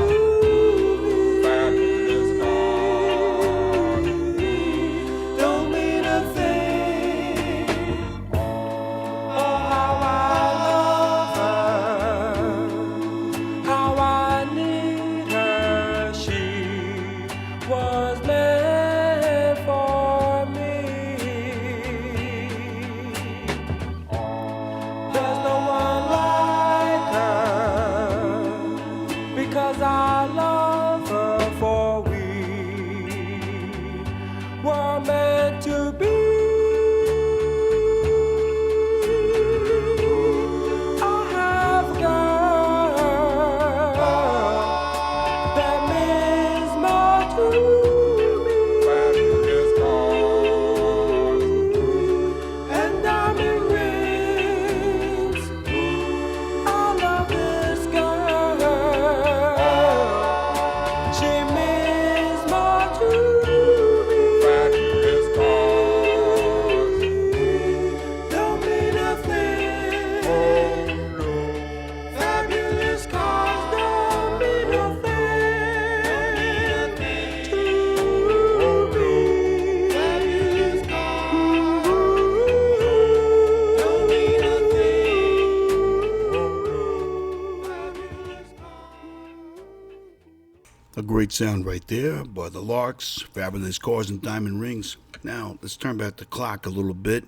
Speaker 3: me. Don't mean a thing. Oh, how I love her. How I need her. She was meant for me. There's no one like her, because I love her, for we were meant to be. I have a girl that means more to me. And diamond rings. I love this girl. She means more to me. Don't mean a thing. Fabulous cars don't mean a thing to me. Fabulous cars don't mean a thing.
Speaker 2: A great sound right there by the Larks, Fabulous Cars and Diamond Rings. Now, let's turn back the clock a little bit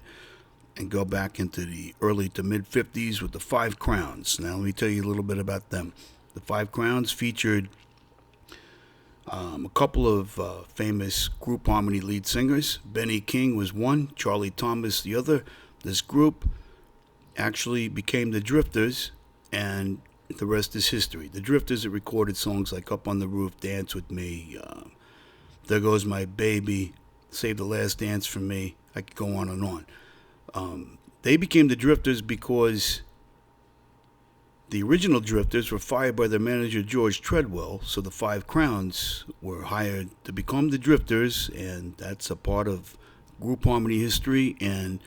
Speaker 2: and go back into the early to mid-50s with the Five Crowns. Now, let me tell you a little bit about them. The Five Crowns featured a couple of famous group harmony lead singers. Benny King was one, Charlie Thomas the other. This group actually became the Drifters, and the rest is history. The Drifters had recorded songs like Up on the Roof, Dance With Me, There Goes My Baby, Save the Last Dance for Me. I could go on and on. They became the Drifters because the original Drifters were fired by their manager George Treadwell, so the Five Crowns were hired to become the Drifters, and that's a part of group harmony history and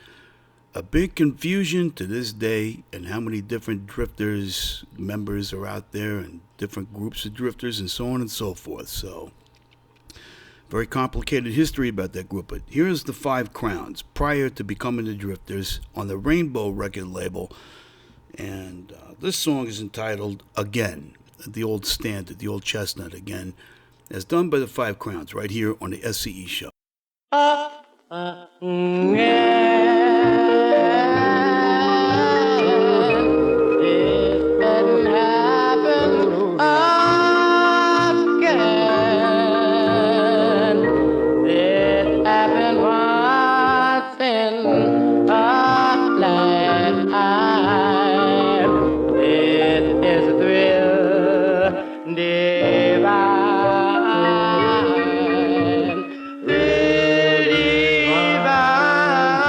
Speaker 2: a big confusion to this day and how many different Drifters members are out there and different groups of Drifters and so on and so forth. So very complicated history about that group, but here's the Five Crowns prior to becoming the Drifters on the Rainbow record label, and this song is entitled Again, the old standard, the old chestnut again, as done by the Five Crowns right here on the SCE Show.
Speaker 3: Divine, really divine.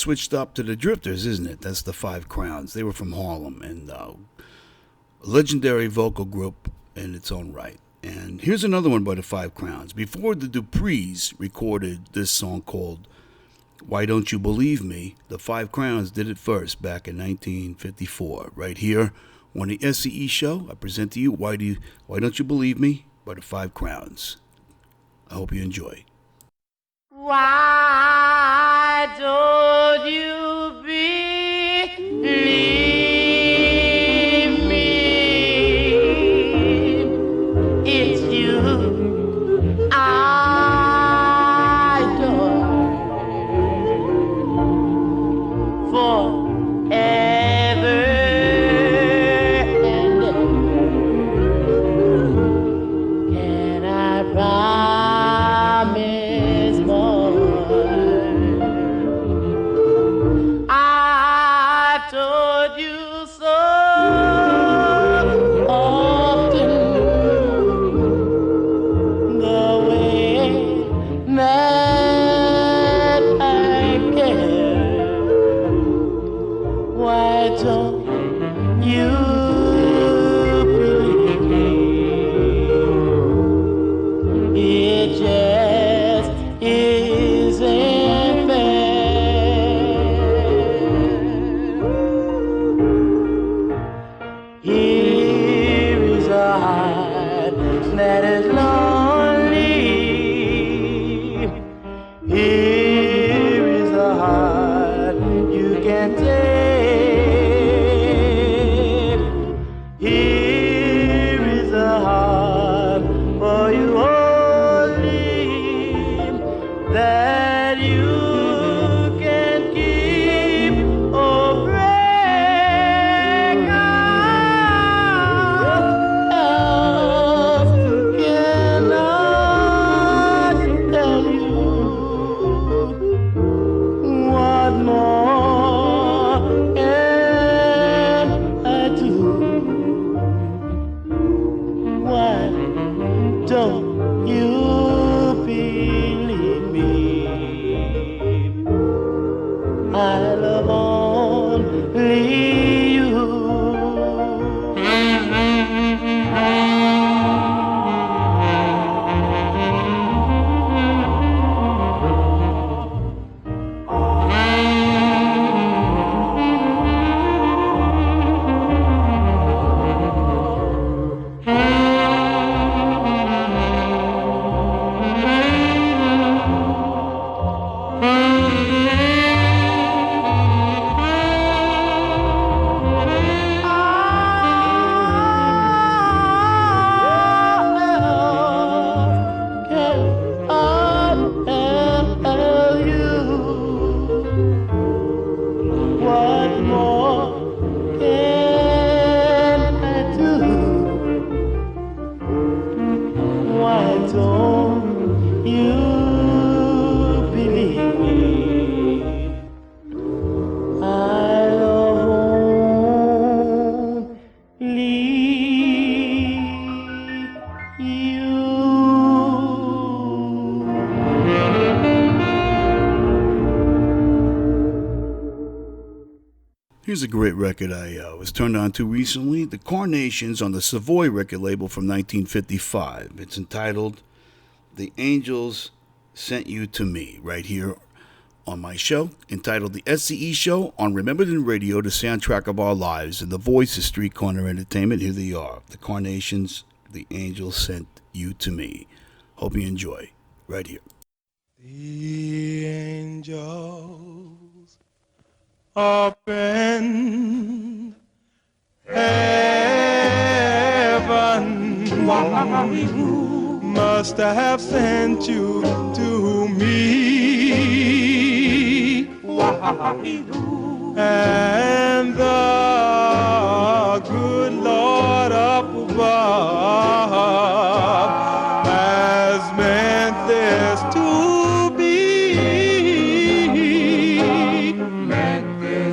Speaker 2: switched up to the Drifters, isn't it? That's the Five Crowns. They were from Harlem and a legendary vocal group in its own right. And here's another one by the Five Crowns. Before the Duprees recorded this song called Why Don't You Believe Me, the Five Crowns did it first back in 1954. Right here on the SCE show, I present to you Why Don't You Believe Me by the Five Crowns. I hope you enjoy.
Speaker 8: Why don't you believe me? It's you I adore forever and ever. Can I promise more? I've told you so often the way that I care. Why don't you believe me? It just isn't fair. Here is a heart that is lonely. Here is a heart you can take. Here is a heart for you only that you can keep or break out. Else cannot tell you what more can I do. Why don't you believe me? I love only you. What more can I do? Why don't you believe me? I love only you.
Speaker 2: Here's a great record I was turned on to recently. The Carnations on the Savoy record label from 1955. It's entitled The Angels Sent You to Me, right here on my show, entitled The SCE Show on Remembered in Radio, the soundtrack of our lives, and the voice of Street Corner Entertainment. Here they are, The Carnations, The Angels Sent You to Me. Hope you enjoy, right here.
Speaker 7: The angels up in heaven must have sent you to me, and the good Lord up above has meant this to be.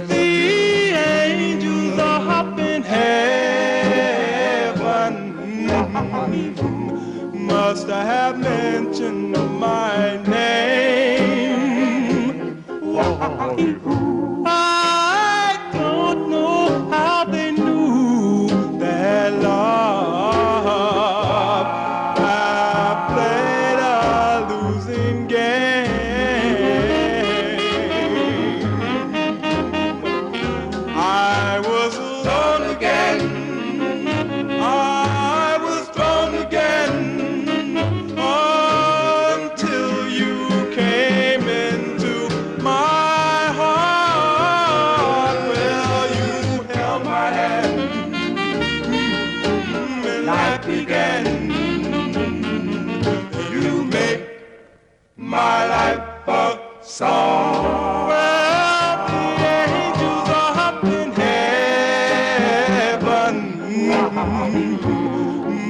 Speaker 7: The angels are up in heaven must have mentioned my name.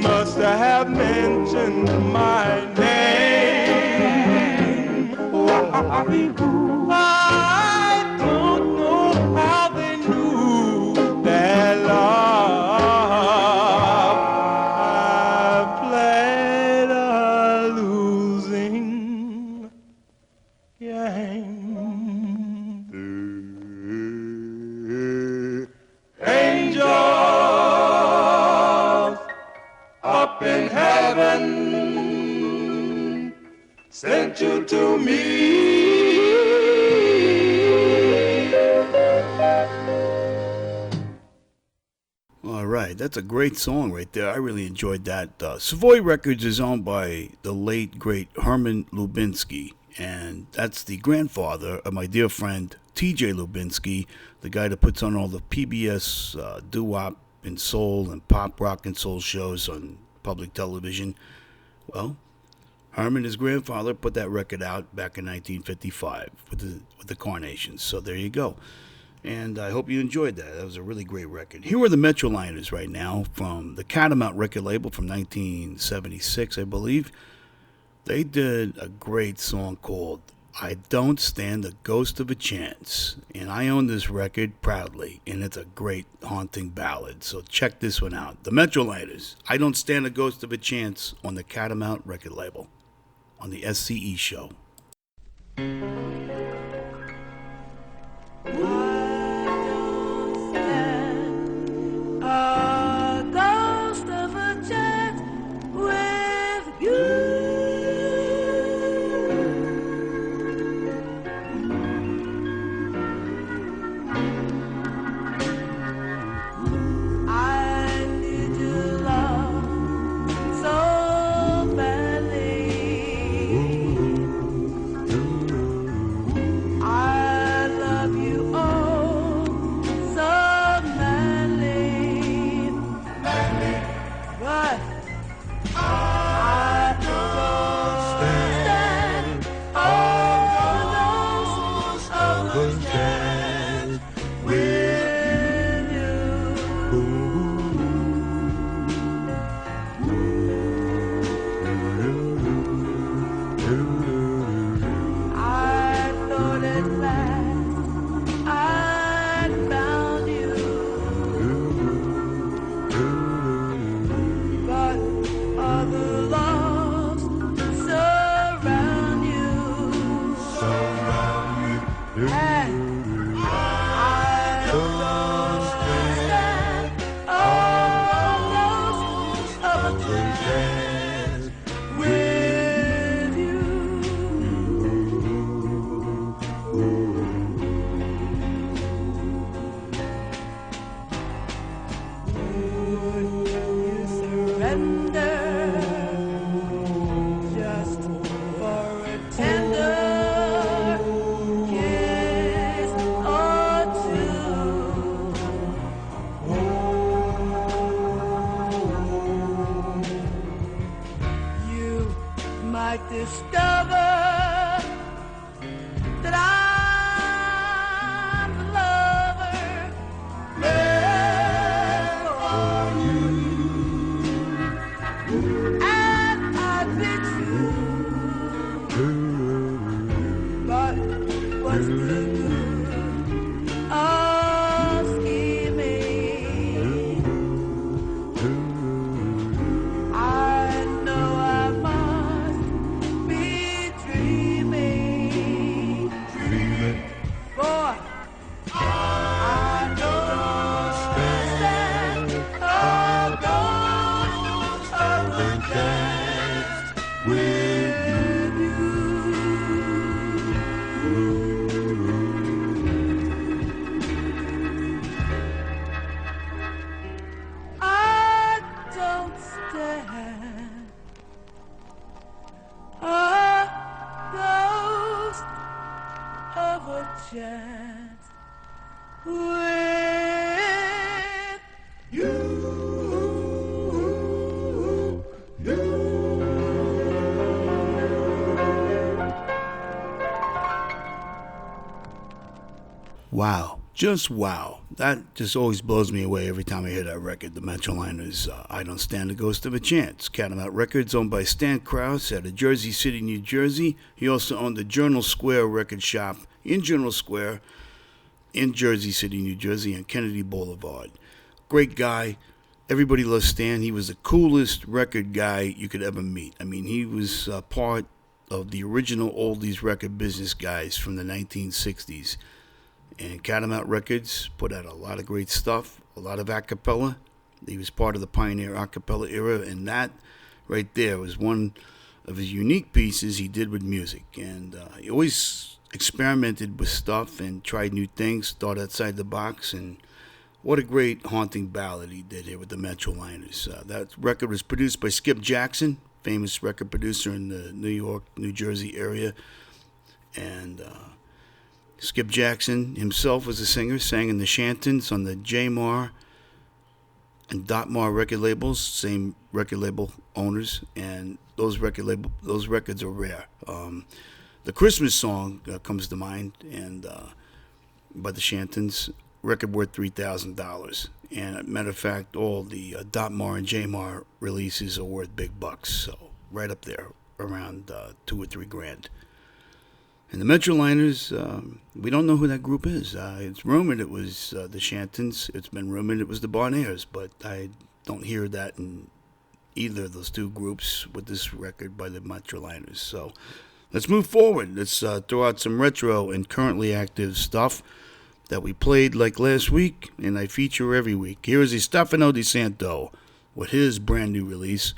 Speaker 7: must have mentioned my name. I don't know how they knew that love I played a losing game. Angels up in heaven sent you to me.
Speaker 2: All right, that's a great song right there. I really enjoyed that. Savoy Records is owned by the late, great Herman Lubinsky, and that's the grandfather of my dear friend TJ Lubinsky, the guy that puts on all the PBS doo-wop and soul and pop, rock, and soul shows on public television. Well, Herman, his grandfather, put that record out back in 1955 with the Carnations. So there you go. And I hope you enjoyed that. That was a really great record. Here are the Metroliners right now from the Catamount record label from 1976, I believe. They did a great song called I Don't Stand the Ghost of a Chance. And I own this record proudly, and it's a great haunting ballad. So check this one out. The Metroliners, I Don't Stand the Ghost of a Chance on the Catamount record label on the SCE show.
Speaker 9: A ghost of a chance with you. I need your love so badly. I love you oh so madly. But I don't stand all those of a chance with you. I thought at last I'd found you. But other loves surround you. And I don't stand all those of a chance with you. Would you surrender just for a tender kiss or two? You might discover that I'm the lover meant for you. And I'd be true. But what's the good of scheming? I know I must be dreaming. For I don't stand a ghost of a chance with you. I don't stand a ghost of a chance with you.
Speaker 2: Wow, just wow. that just always blows me away every time I hear that record. The Metroliners, I Don't Stand the Ghost of a Chance. Catamount Records, owned by Stan Krause out of Jersey City, New Jersey. He also owned the Journal Square record shop in Journal Square in Jersey City, New Jersey, on Kennedy Boulevard. Great guy. Everybody loves Stan. He was the coolest record guy you could ever meet. I mean, he was part of the original oldies record business guys from the 1960s. And Catamount Records put out a lot of great stuff, a lot of acapella. He was part of the pioneer acapella era, and that right there was one of his unique pieces he did with music. And he always experimented with stuff and tried new things, thought outside the box, and what a great haunting ballad he did here with the Metroliners. That record was produced by Skip Jackson, famous record producer in the New York, New Jersey area. And Skip Jackson himself was a singer, sang in the Shantons on the J-Mar and Dotmar record labels, same record label owners, and those records are rare. The Christmas song comes to mind, and by the Shantons, record worth $3,000. And as a matter of fact, all the Dotmar and J-Mar releases are worth big bucks, so right up there, around $2 or $3 grand. And the Metroliners, we don't know who that group is. It's rumored it was the Shantons. It's been rumored it was the Barnairs, but I don't hear that in either of those two groups with this record by the Metroliners. So let's move forward. Let's throw out some retro and currently active stuff that we played like last week, and I feature every week. Here is Stefano Di Santo with his brand new release,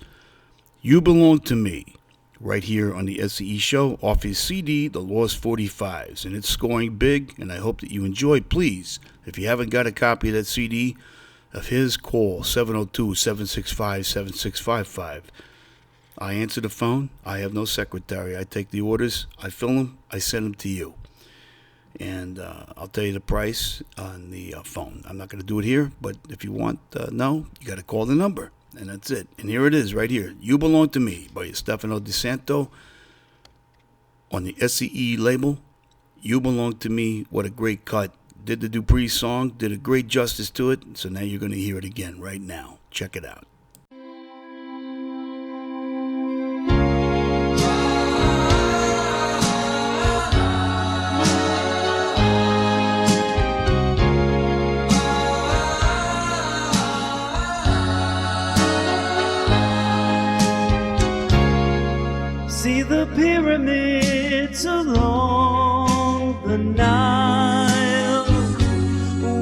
Speaker 2: You Belong to Me, right here on the SCE Show off his CD, The Lost 45s. And it's scoring big, and I hope that you enjoy. Please, if you haven't got a copy of that CD of his, call 702-765-7655. I answer the phone. I have no secretary. I take the orders. I fill them. I send them to you. And I'll tell you the price on the phone. I'm not going to do it here, but if you want to know, you got to call the number. And that's it. And here it is right here. You Belong to Me by Stefano Di Santo on the SCE label. You Belong to Me. What a great cut. Did the Dupree song. Did a great justice to it. So now you're going to hear it again right now. Check it out.
Speaker 8: See the pyramids along the Nile.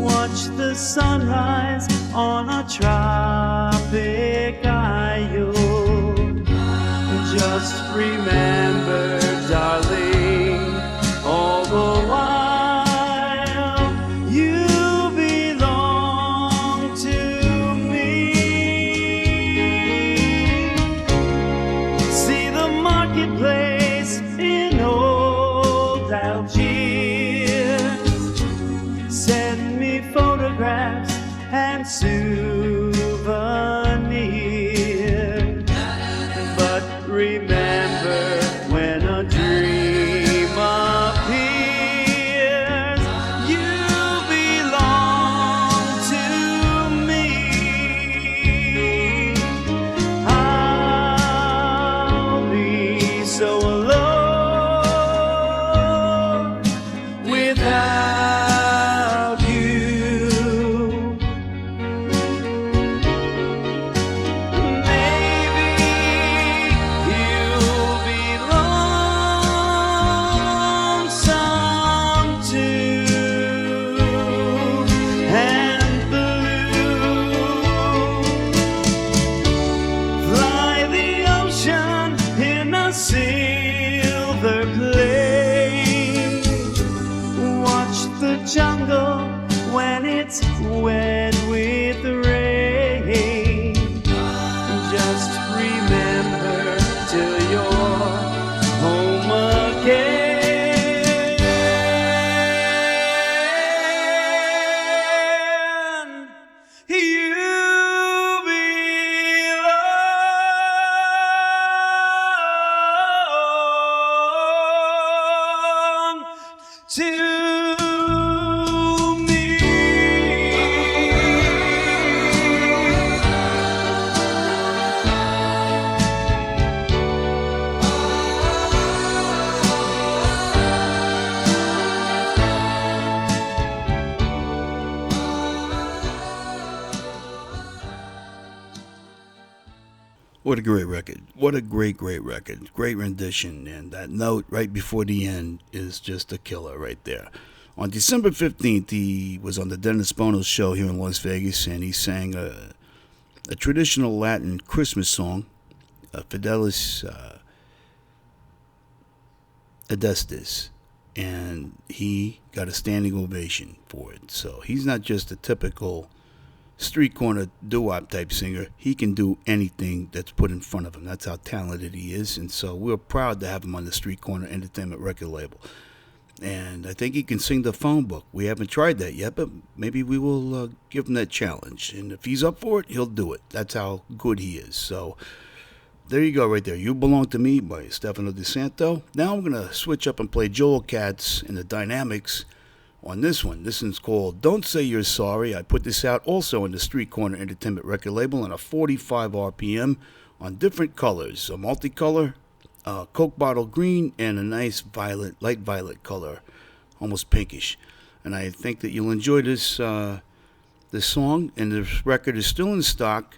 Speaker 8: Watch the sunrise on a tropic isle. Just remember, darling, all the while you belong to me. See the marketplace in old Algiers. Send me photographs and souvenirs. But remember,
Speaker 2: What a great record. What a great record. Great rendition. And that note right before the end is just a killer right there. On December 15th, he was on the Dennis Bono show here in Las Vegas, and he sang a traditional Latin Christmas song, Fidelis Adestis, and he got a standing ovation for it. So he's not just a typical street corner doo-wop type singer. He can do anything that's put in front of him. That's how talented he is, and so we're proud to have him on the Street Corner Entertainment record label. And I think he can sing the phone book. We haven't tried that yet, but maybe we will give him that challenge. And if he's up for it, he'll do it. That's how good he is. So there you go right there. You Belong to Me by Stefano DeSanto. Now I'm going to switch up and play Joel Katz and the Dynamics on this one. This one's called Don't Say You're Sorry. I put this out also on the Street Corner Entertainment record label on a 45 RPM on different colors. A multicolor, Coke bottle green, and a nice violet, light violet color, almost pinkish. And I think that you'll enjoy this song, and this record is still in stock,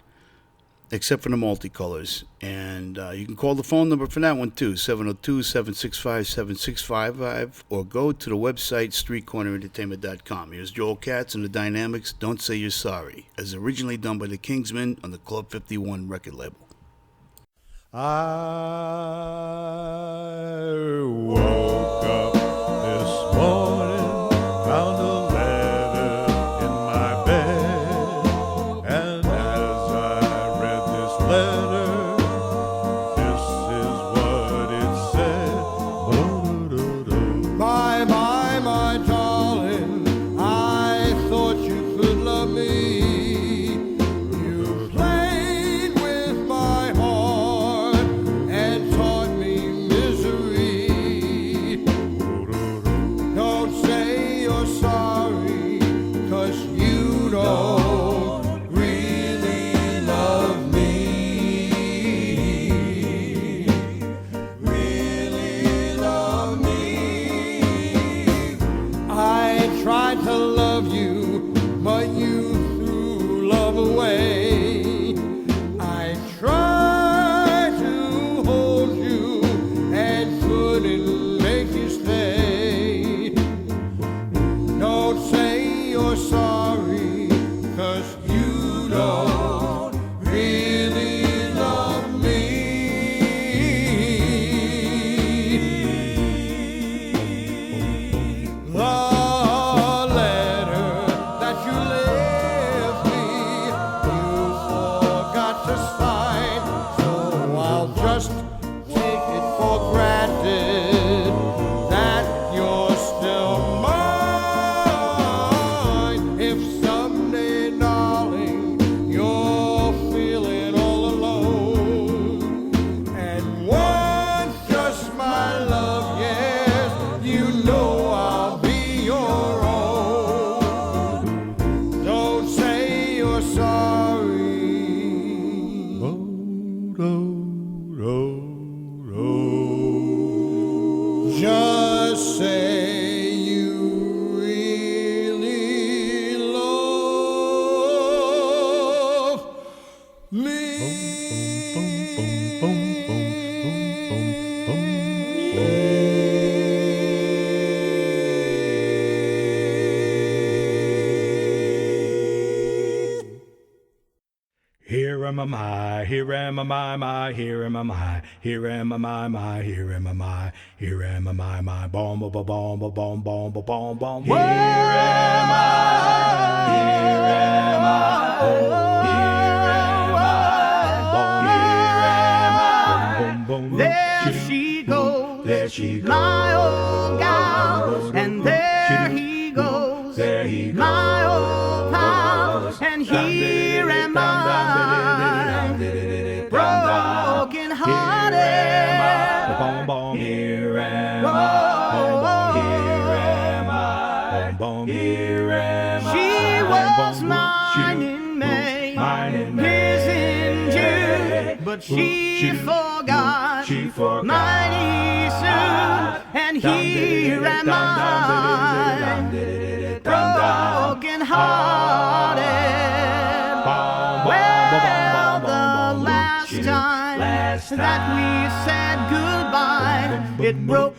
Speaker 2: except for the multicolors. And you can call the phone number for that one too, 702-765-7655, or go to the website streetcornerentertainment.com. Here's Joel Katz and the Dynamics, Don't Say You're Sorry, as originally done by the Kingsmen on the Club 51 record label.
Speaker 10: I woke up this morning, found a letter in my bed, and as I read this letter, this is what it said.
Speaker 6: Bye bye, my darling, I thought you could love me. You played with my heart and taught me misery. Don't say you're sorry, 'cause you don't really love me. Really love me. I tried to love you, but you threw love away. I tried to hold you and couldn't make you stay. Don't say you're sorry, 'cause you don't really love me. The letter that you left me, you forgot to sign, so I'll just take it for granted that you're still mine. If someday, darling, you're feeling all alone and want just my love, yes, you know I'll be your own. Don't say you're sorry. Just say you really love me.
Speaker 7: Here am I, here am I, my, here am I, here am I, my, here am I, here am I, my, bom, bom, bom, bom, bom, bom, bom, bom, bom. Here am I, here am I, oh, here am I, bom, boom, boom.
Speaker 11: There she goes,
Speaker 7: there she goes,
Speaker 11: my old gal, and there he goes, my old pal, and here am I, broken hearted.
Speaker 7: Here am I, here am I, here am I.
Speaker 11: She was mine in May, his in June, but she forgot mighty soon, and here am I, broken hearted. Well, the last time that we said goodbye, it broke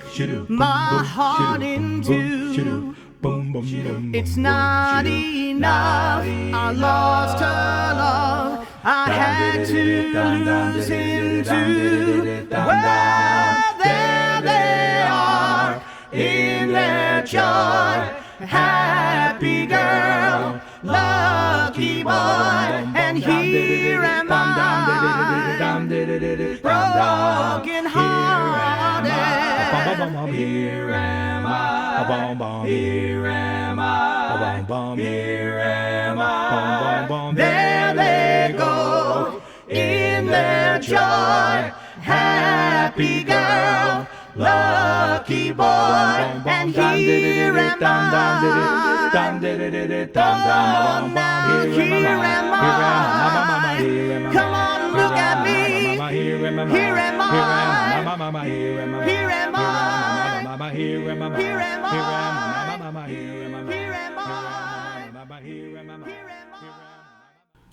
Speaker 11: my heart in two. It's not enough, I lost her love, I had to lose him too. Well, there they are in their joy, happy girl, lucky boy, and here am I, broken hearted. Here am I, here am I, here am I. There they go in their joy, happy girl, lucky boy, and here am I. Oh, now here am I. Come on, look at me. Here am I. Here am I. Here am I. Here am I. Here am I.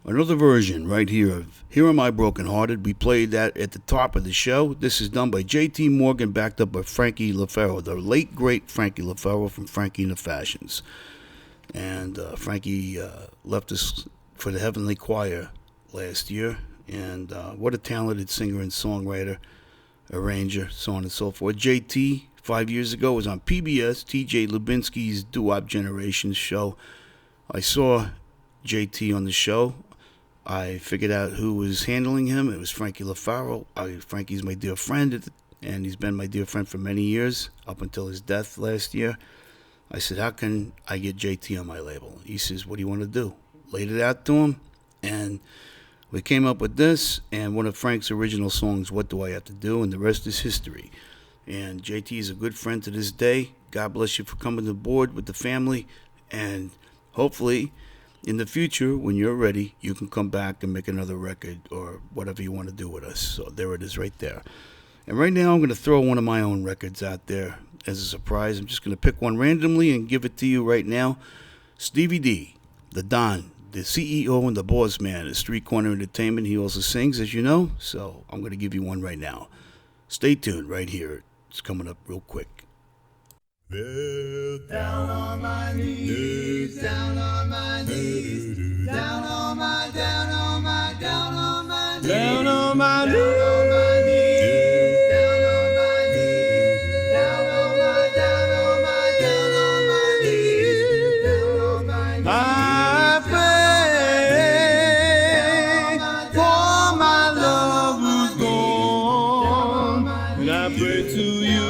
Speaker 2: Another version right here of Here Am I Broken Hearted. We played that at the top of the show. This is done by J.T. Morgan, backed up by Frankie LaFaro, the late, great Frankie LaFaro from Frankie and the Fashions. And Frankie left us for the Heavenly Choir last year. And what a talented singer and songwriter, arranger, so on and so forth. J.T., 5 years ago, was on PBS, T.J. Lubinsky's Doo-Wop Generations show. I saw J.T. on the show. I figured out who was handling him. It was Frankie LaFaro. Frankie's my dear friend, and he's been my dear friend for many years, up until his death last year. I said, how can I get JT on my label? He says, what do you want to do? Laid it out to him, and we came up with this, and one of Frank's original songs, What Do I Have to Do? And the rest is history. And JT is a good friend to this day. God bless you for coming aboard with the family, and hopefully in the future, when you're ready, you can come back and make another record or whatever you want to do with us. So there it is right there. And right now, I'm going to throw one of my own records out there as a surprise. I'm just going to pick one randomly and give it to you right now. Stevie D, the Don, the CEO and the boss man at Street Corner Entertainment. He also sings, as you know. So I'm going to give you one right now. Stay tuned right here. It's coming up real quick.
Speaker 6: Down on my knees, down on my knees, down on my, down on my, down on my knees, down on my knees, down on my knees, down on my knees, down on my, down on my, down on my knees, down on my knees. I pray for my love who's gone, and I pray to you.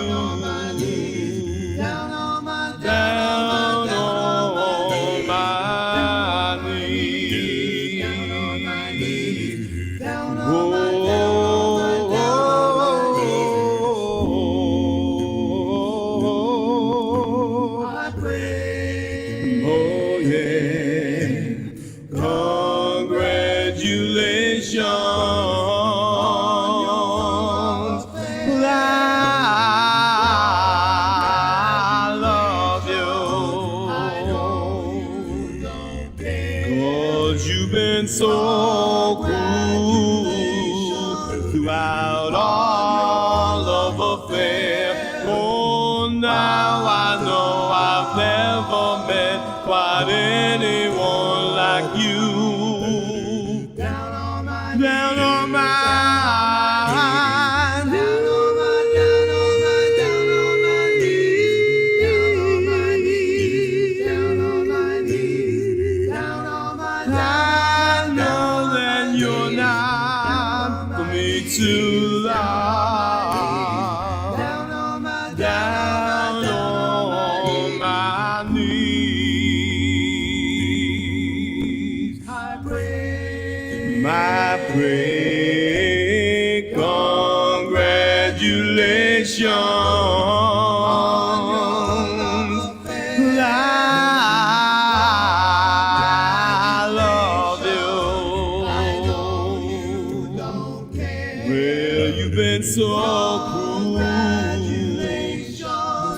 Speaker 6: So cool throughout all of affair. Oh, now I know I've never met quite anyone like you. Down on my, down on my.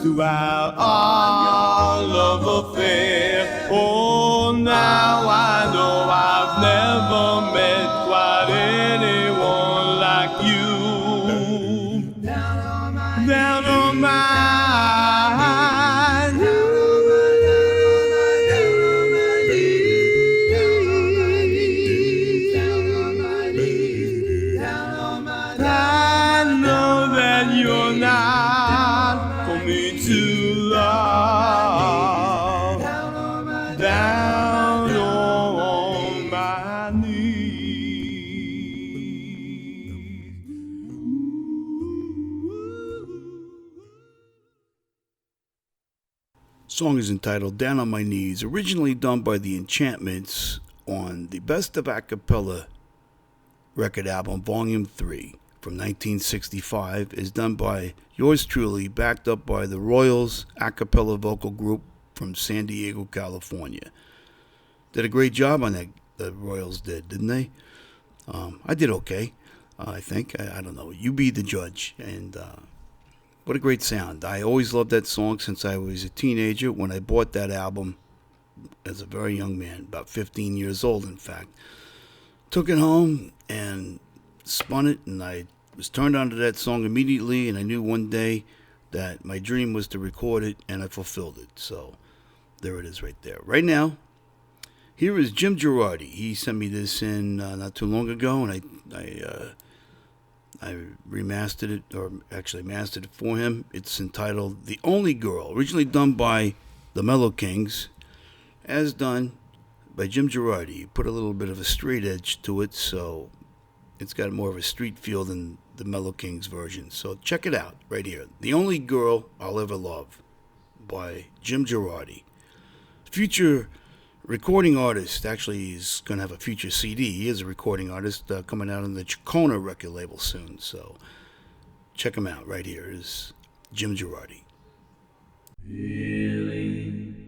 Speaker 6: Throughout all of affair. Oh, now I know I've never met quite anyone
Speaker 7: you're not for me to love. Down on my knees.
Speaker 2: Song is entitled Down on My Knees, originally done by the Enchantments on the Best of Acapella record album, Volume 3, from 1965, is done by yours truly, backed up by the Royals Acapella Vocal Group from San Diego, California. Did a great job on that, the Royals did, didn't they? I did okay, I think. I don't know. You be the judge. And what a great sound. I always loved that song since I was a teenager when I bought that album as a very young man, about 15 years old, in fact. Took it home and spun it, and I was turned on to that song immediately, and I knew one day that my dream was to record it, and I fulfilled it. So there it is right there. Right now, here is Jim Girardi. He sent me this in not too long ago, and I remastered it, or actually mastered it for him. It's entitled The Only Girl, originally done by the Mellow Kings, as done by Jim Girardi. He put a little bit of a straight edge to it, so it's got more of a street feel than the Mellow Kings version. So check it out right here. The Only Girl I'll Ever Love by Jim Girardi. Future recording artist. Actually, he's going to have a future CD. He is a recording artist coming out on the Chacona record label soon. So check him out right here. Is Jim Girardi.
Speaker 7: Feeling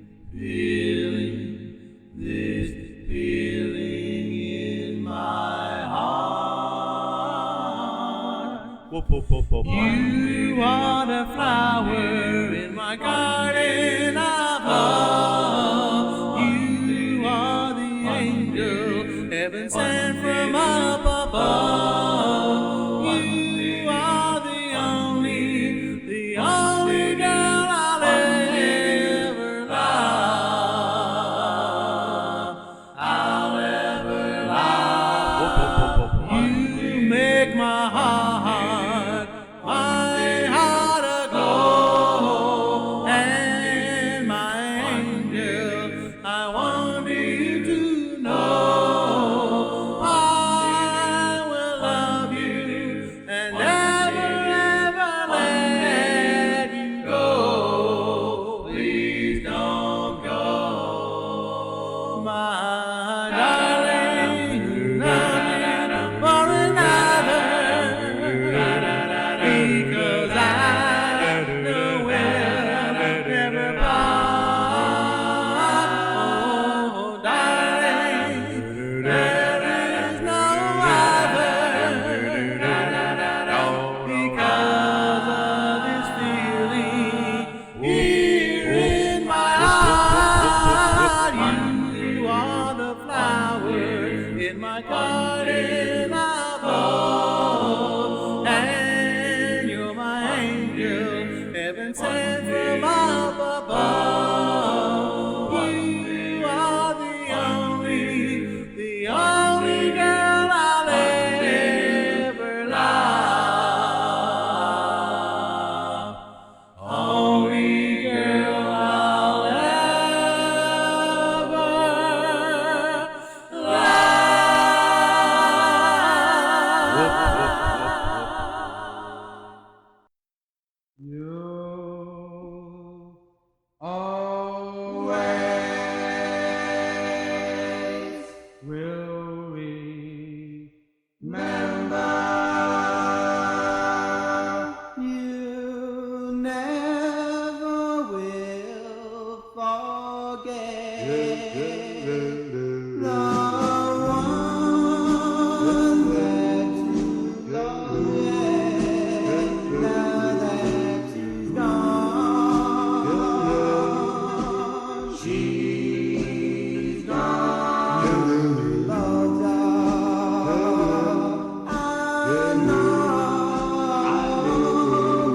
Speaker 7: this feeling in my heart. You are the flower in my garden of love. You are the angel heaven sent from up above. You are the only girl I'll ever love. I'll ever love. You make my heart aglow, and my angel, I want you to know I will love you and never let you go. Please don't go, my darling, not for another, because I know we'll never part. Oh, darling, there is no other, because of this feeling here in my heart. You are the flower in my garden of love, and you're my angel, heaven sent from up above. You are the only girl I'll ever love. Only girl I'll ever love. You always will remember. You never will forget the one that you loved. Now that she's gone, she's gone. Love's out. I know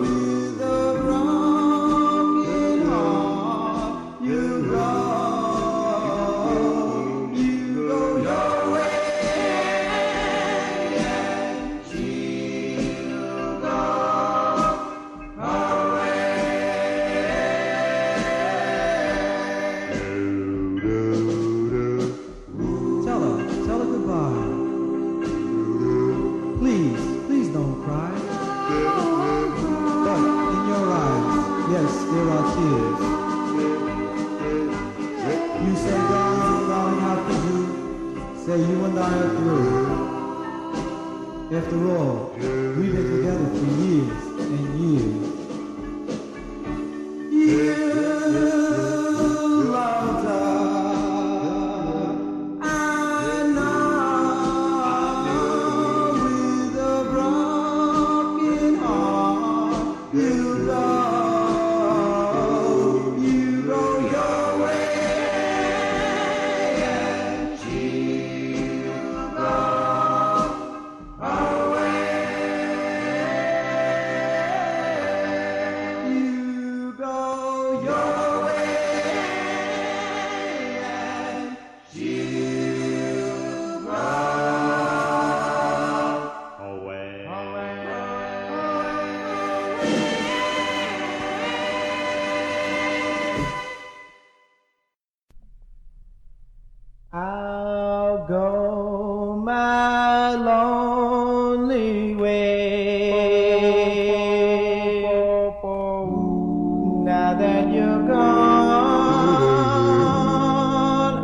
Speaker 7: with a broken heart you go your way, and she'll go
Speaker 12: there are tears. You say, darling, darling, how could you say you and I are through? After all, we've been together for years and years. You loved her. I know with a broken heart. You go your way, and she'll go away. You go your way, and she'll go I'll go my lonely way. Now that you're gone,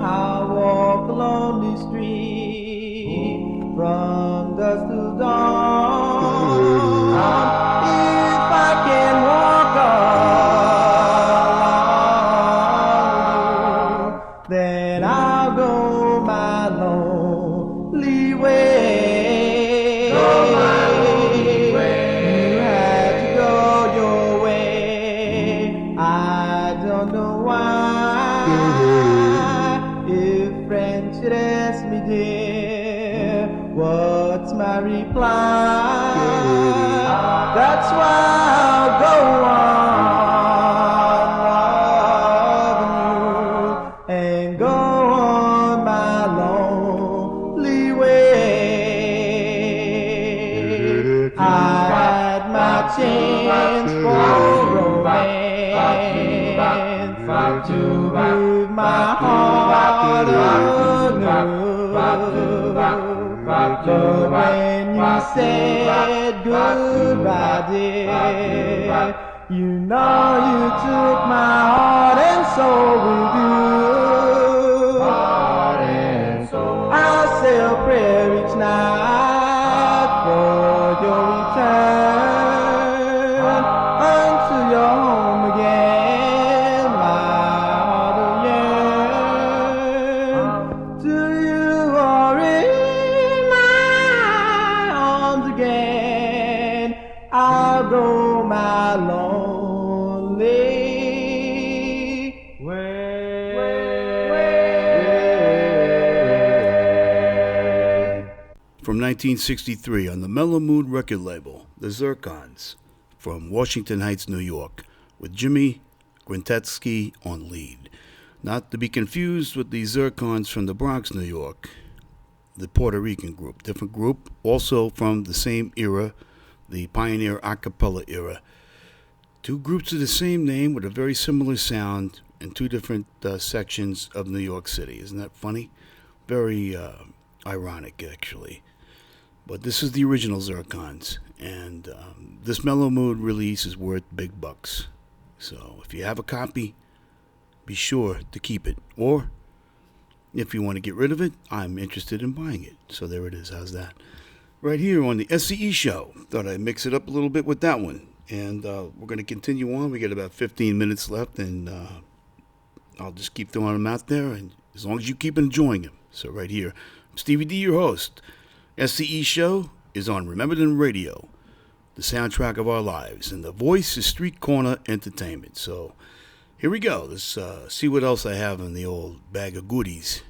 Speaker 12: I'll walk a lonely street from dusk to dawn. If I can walk alone, then I'll go my lonely way. Go my lonely way. You had to go your way. I don't know why. If friends should ask me, dear, what's my reply? That's why I'll go on loving you and go on my lonely way. I had my chance for romance to give my heart anew. But when you said goodbye, dear, you know you took my heart and soul with you. I'll say a prayer each night for your return unto your home again. My heart will yearn to you or in my arms again. I'll go my lonely way.
Speaker 2: From 1963 on the Mellow Mood record label, The Zircons, from Washington Heights, New York, with Jimmy Grintetsky on lead. Not to be confused with the Zircons from the Bronx, New York, the Puerto Rican group. Different group, also from the same era, the pioneer a cappella era. Two groups of the same name with a very similar sound in two different sections of New York City. Isn't that funny? Very ironic, actually. But this is the original Zircons, and this Mellow Mood release is worth big bucks. So if you have a copy, be sure to keep it. Or if you want to get rid of it, I'm interested in buying it. So there it is. How's that? Right here on the SCE show. Thought I'd mix it up a little bit with that one. And we're going to continue on. We got about 15 minutes left, and I'll just keep throwing them out there, and as long as you keep enjoying them. So right here, I'm Stevie D, your host. SCE show is on Remembered in Radio, the soundtrack of our lives, and the voice is Street Corner Entertainment. So here we go. Let's see what else I have in the old bag of goodies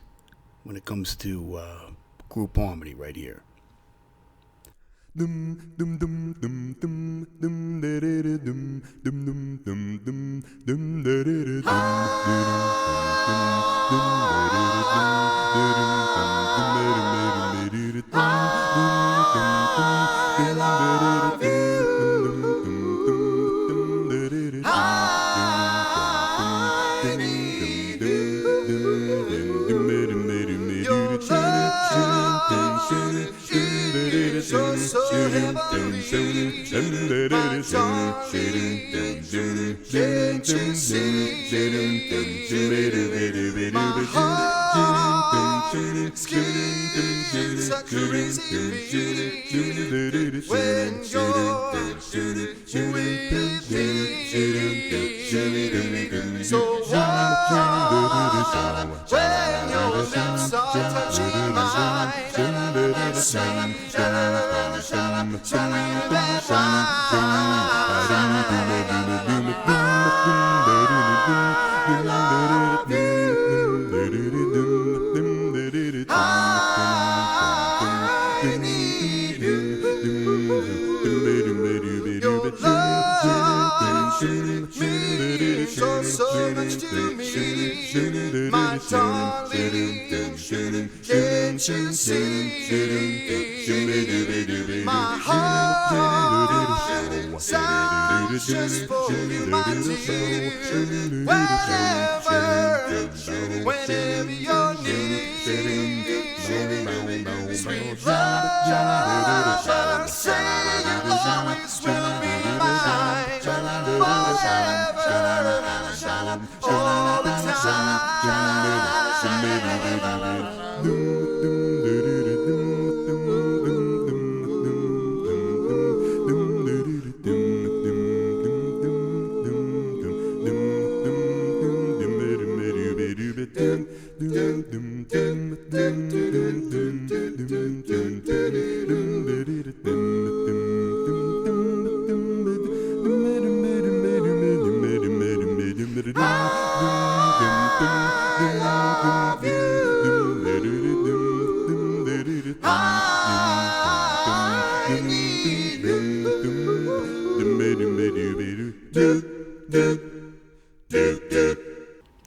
Speaker 2: when it comes to group harmony right here.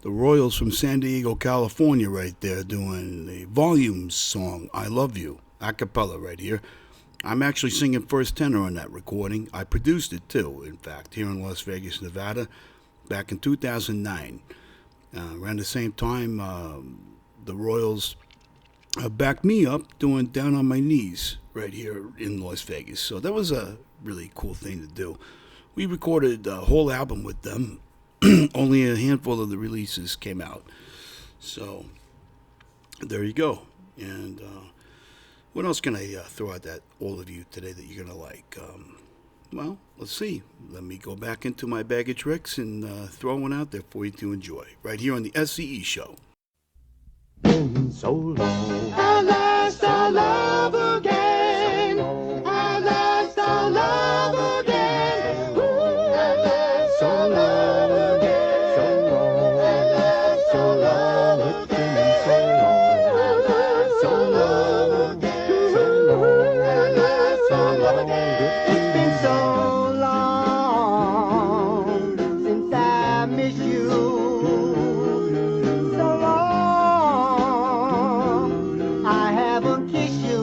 Speaker 2: The Royals from San Diego, California, right there, doing the Volumes song, I Love You, a cappella right here. I'm actually singing first tenor on that recording. I produced it too, in fact, here in Las Vegas, Nevada, back in 2009. Around the same time, the Royals backed me up doing Down on My Knees right here in Las Vegas. So that was a really cool thing to do. We recorded a whole album with them. Only a handful of the releases came out. So there you go. And what else can I throw out at all of you today that you're going to like? Well, let's see. Let me go back into my bag of tricks and throw one out there for you to enjoy. Right here on the SCE Show.
Speaker 12: Been so long. At last our love again. At last our love again. Ooh, at last so long again. So long. At last so long. It's been so long. So long again. So long. At last so long. It's been so long since I missed you. So long I haven't kissed you.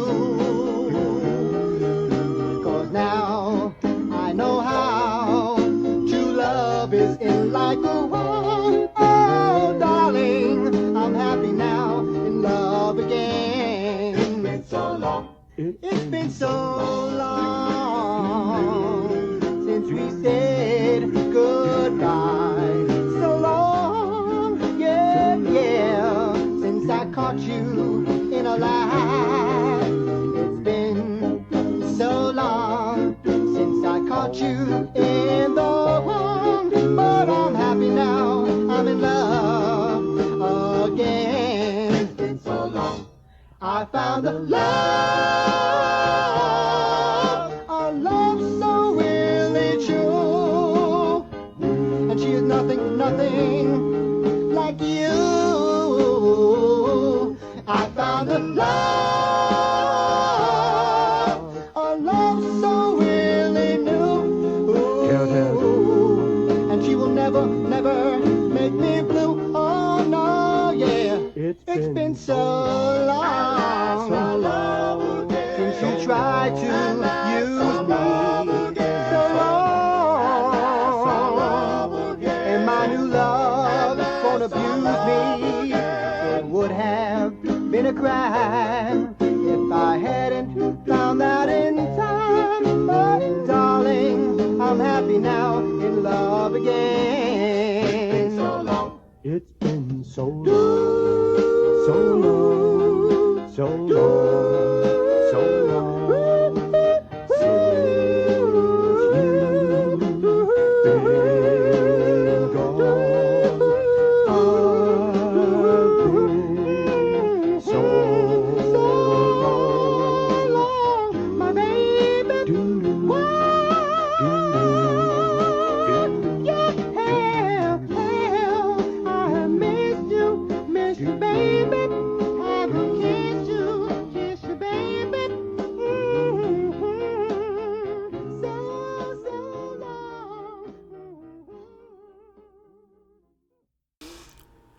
Speaker 12: 'Cause now I know how true love is in like a one. Oh, darling, I'm happy now in love again. It's been so long. It's been so long since we said goodbye. So long, yeah, yeah, since I caught you in a lie. It's been so long since I caught you in the wrong. But I'm happy now, I'm in love again. It's been so long. I found a love so really true. And she is nothing like you. I found a love so really new. And she will never make me blue. Oh no, yeah. It's been so long. So long again.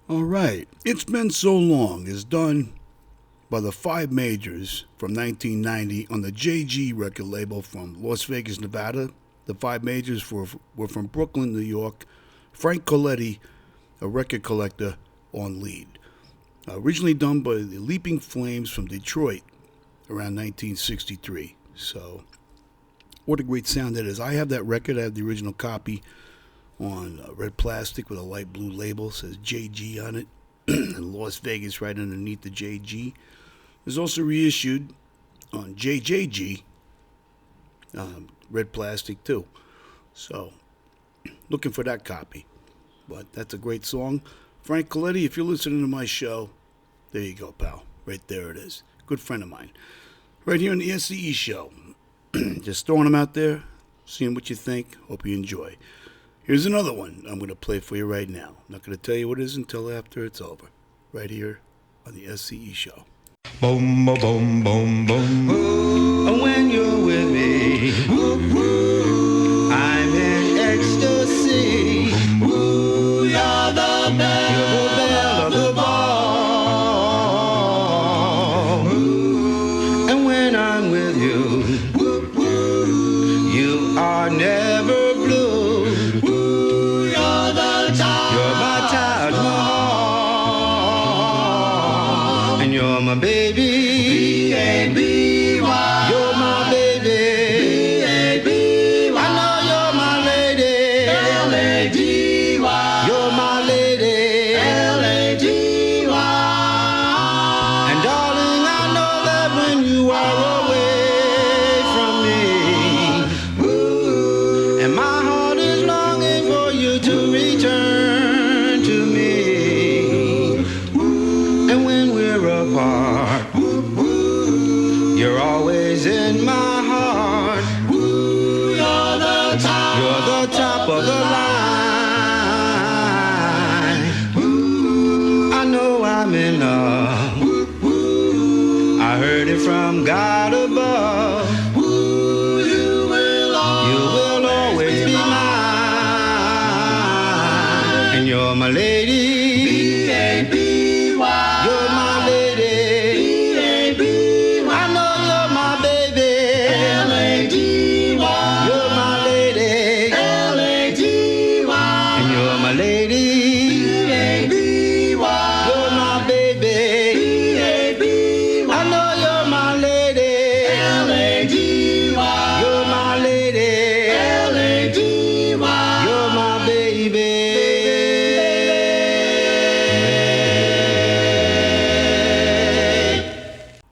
Speaker 2: All right. It's Been So Long is done by the Five Majors from 1990 on the JG record label from Las Vegas, Nevada. The Five Majors were from Brooklyn, New York. Frank Coletti, a record collector, on lead. Originally done by the Leaping Flames from Detroit around 1963. So, what a great sound that is. I have that record. I have the original copy on red plastic with a light blue label. It says JG on it. And Las Vegas right underneath the JG. There's also reissued on JJG, red plastic too. So, looking for that copy. But that's a great song. Frank Coletti, if you're listening to my show, there you go, pal. Right there it is. Good friend of mine. Right here on the SCE show. Just throwing them out there, seeing what you think. Hope you enjoy. Here's another one I'm going to play for you right now. I'm not going to tell you what it is until after it's over. Right here on the SCE show.
Speaker 13: Boom, boom, boom, boom, boom. Ooh, when you're with me, ooh, I'm in ecstasy. Ooh, you're the belle of the ball. Ooh, and when I'm with you, you are never blue. Ooh, you're the Taj. You're my Taj Mahal, and you're my baby. B-A-B-Y. You're my baby. B-A-B-Y. I know you're my lady. L-A-D-Y. You're my lady. L-A-D-Y. And darling, I know that when you are away from me, ooh, and my heart is longing for you to return to me. Ooh, and when we're apart, you're always in my heart. Ooh, you're the top. You're the top of the line. Ooh, I know I'm in love. I heard it from God above. Ooh, you will always be mine. And you're my lady. B-A-B-Y. You're my lady.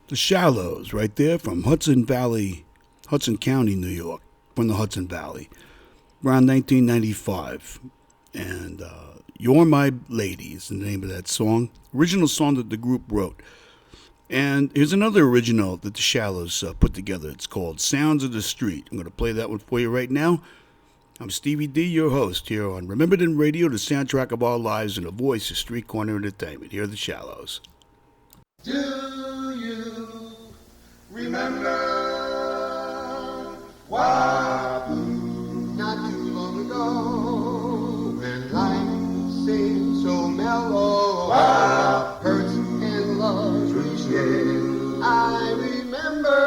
Speaker 2: The Shallows, right there from Hudson County, New York, from the Hudson Valley, around 1995. And You're My Lady is the name of that song. Original song that the group wrote. And here's another original that the Shallows put together. It's called Sounds of the Street. I'm going to play that one for you right now. I'm Stevie D, your host, here on Remembered in Radio, the soundtrack of our lives and the voice of Street Corner Entertainment. Here are the Shallows.
Speaker 14: Do you remember Wahoo?
Speaker 12: Not too long ago, when life seemed so mellow, hurts and loves we shared. I remember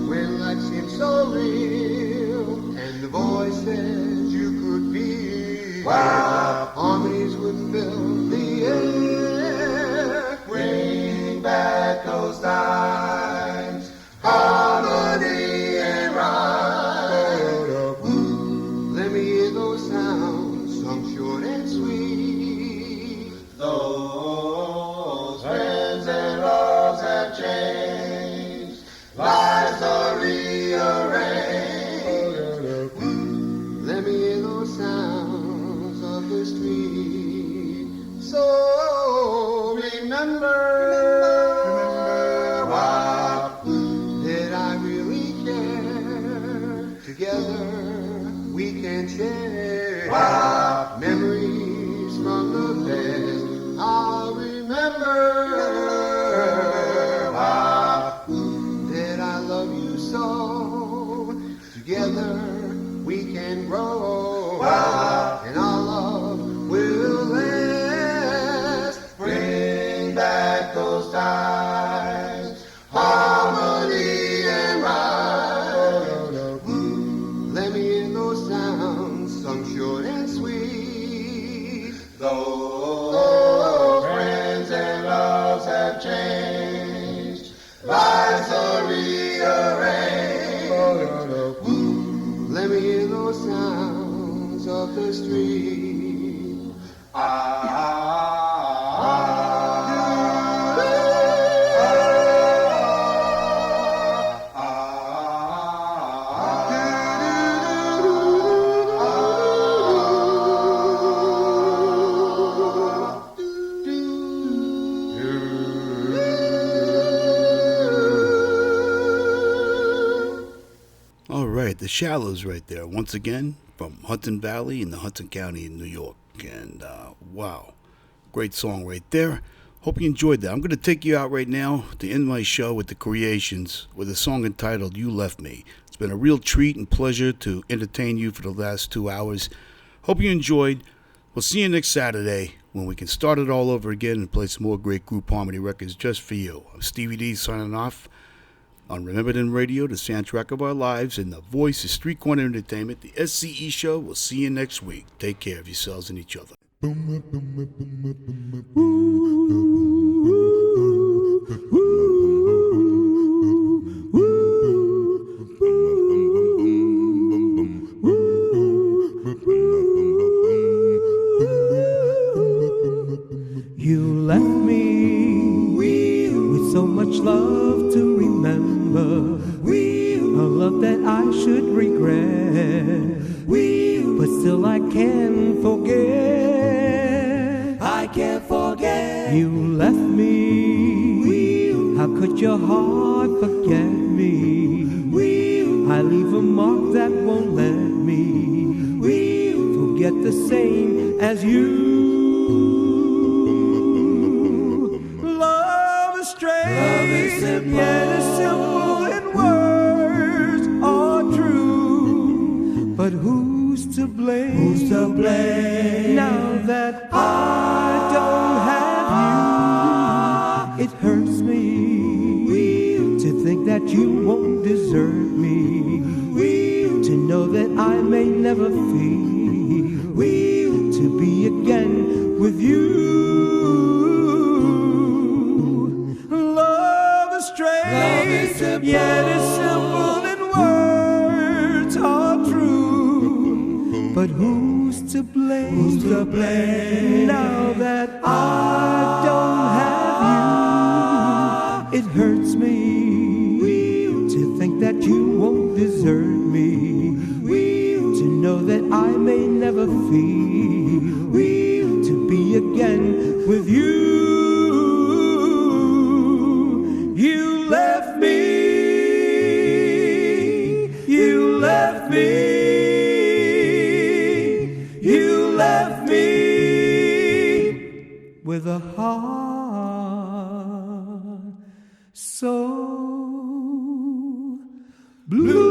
Speaker 12: when life seemed so real, and the voices you could feel, harmonies would fill the air. Bring back those times, harmony and rhyme. Let me hear those sounds, sung short and sweet. Those friends and loves have changed, lives are rearranged. Let me hear those sounds of the street. So remember what did I really care? Together we can share memories from the past. I'll remember that I love you so. Together we can grow, and our
Speaker 14: the street.
Speaker 2: All right, the Shallows right there. Once again, from Hudson Valley in the Hudson County in New York. And wow, great song right there. Hope you enjoyed that. I'm going to take you out right now to end my show with the Creations with a song entitled You Left Me. It's been a real treat and pleasure to entertain you for the last 2 hours. Hope you enjoyed. We'll see you next Saturday when we can start it all over again and play some more great group harmony records just for you. I'm Stevie D signing off on Remember Then Radio, the soundtrack of our lives, and the voice of Street Corner Entertainment, the SCE show. We'll see you next week. Take care of yourselves and each other.
Speaker 15: You left me with so much love to remember, a love that I should regret, but still I can't forget. I can't forget. You left me. How could your heart forget me? I leave a mark that won't let me forget the same as you. Love is strange, yet it's simple in words are true. But who's to blame? Who's to blame? Now that I don't have you, it hurts me to think that you won't desert me, to know that I may never feel to be again with you. Love is strange, yet it's simple in words are true. But who's to blame? Who's to blame? Now that I don't have you, it hurts me to think that you won't desert me, to know that I may never feel to be again with you. You left me, you left me, you left me with a heart so blue.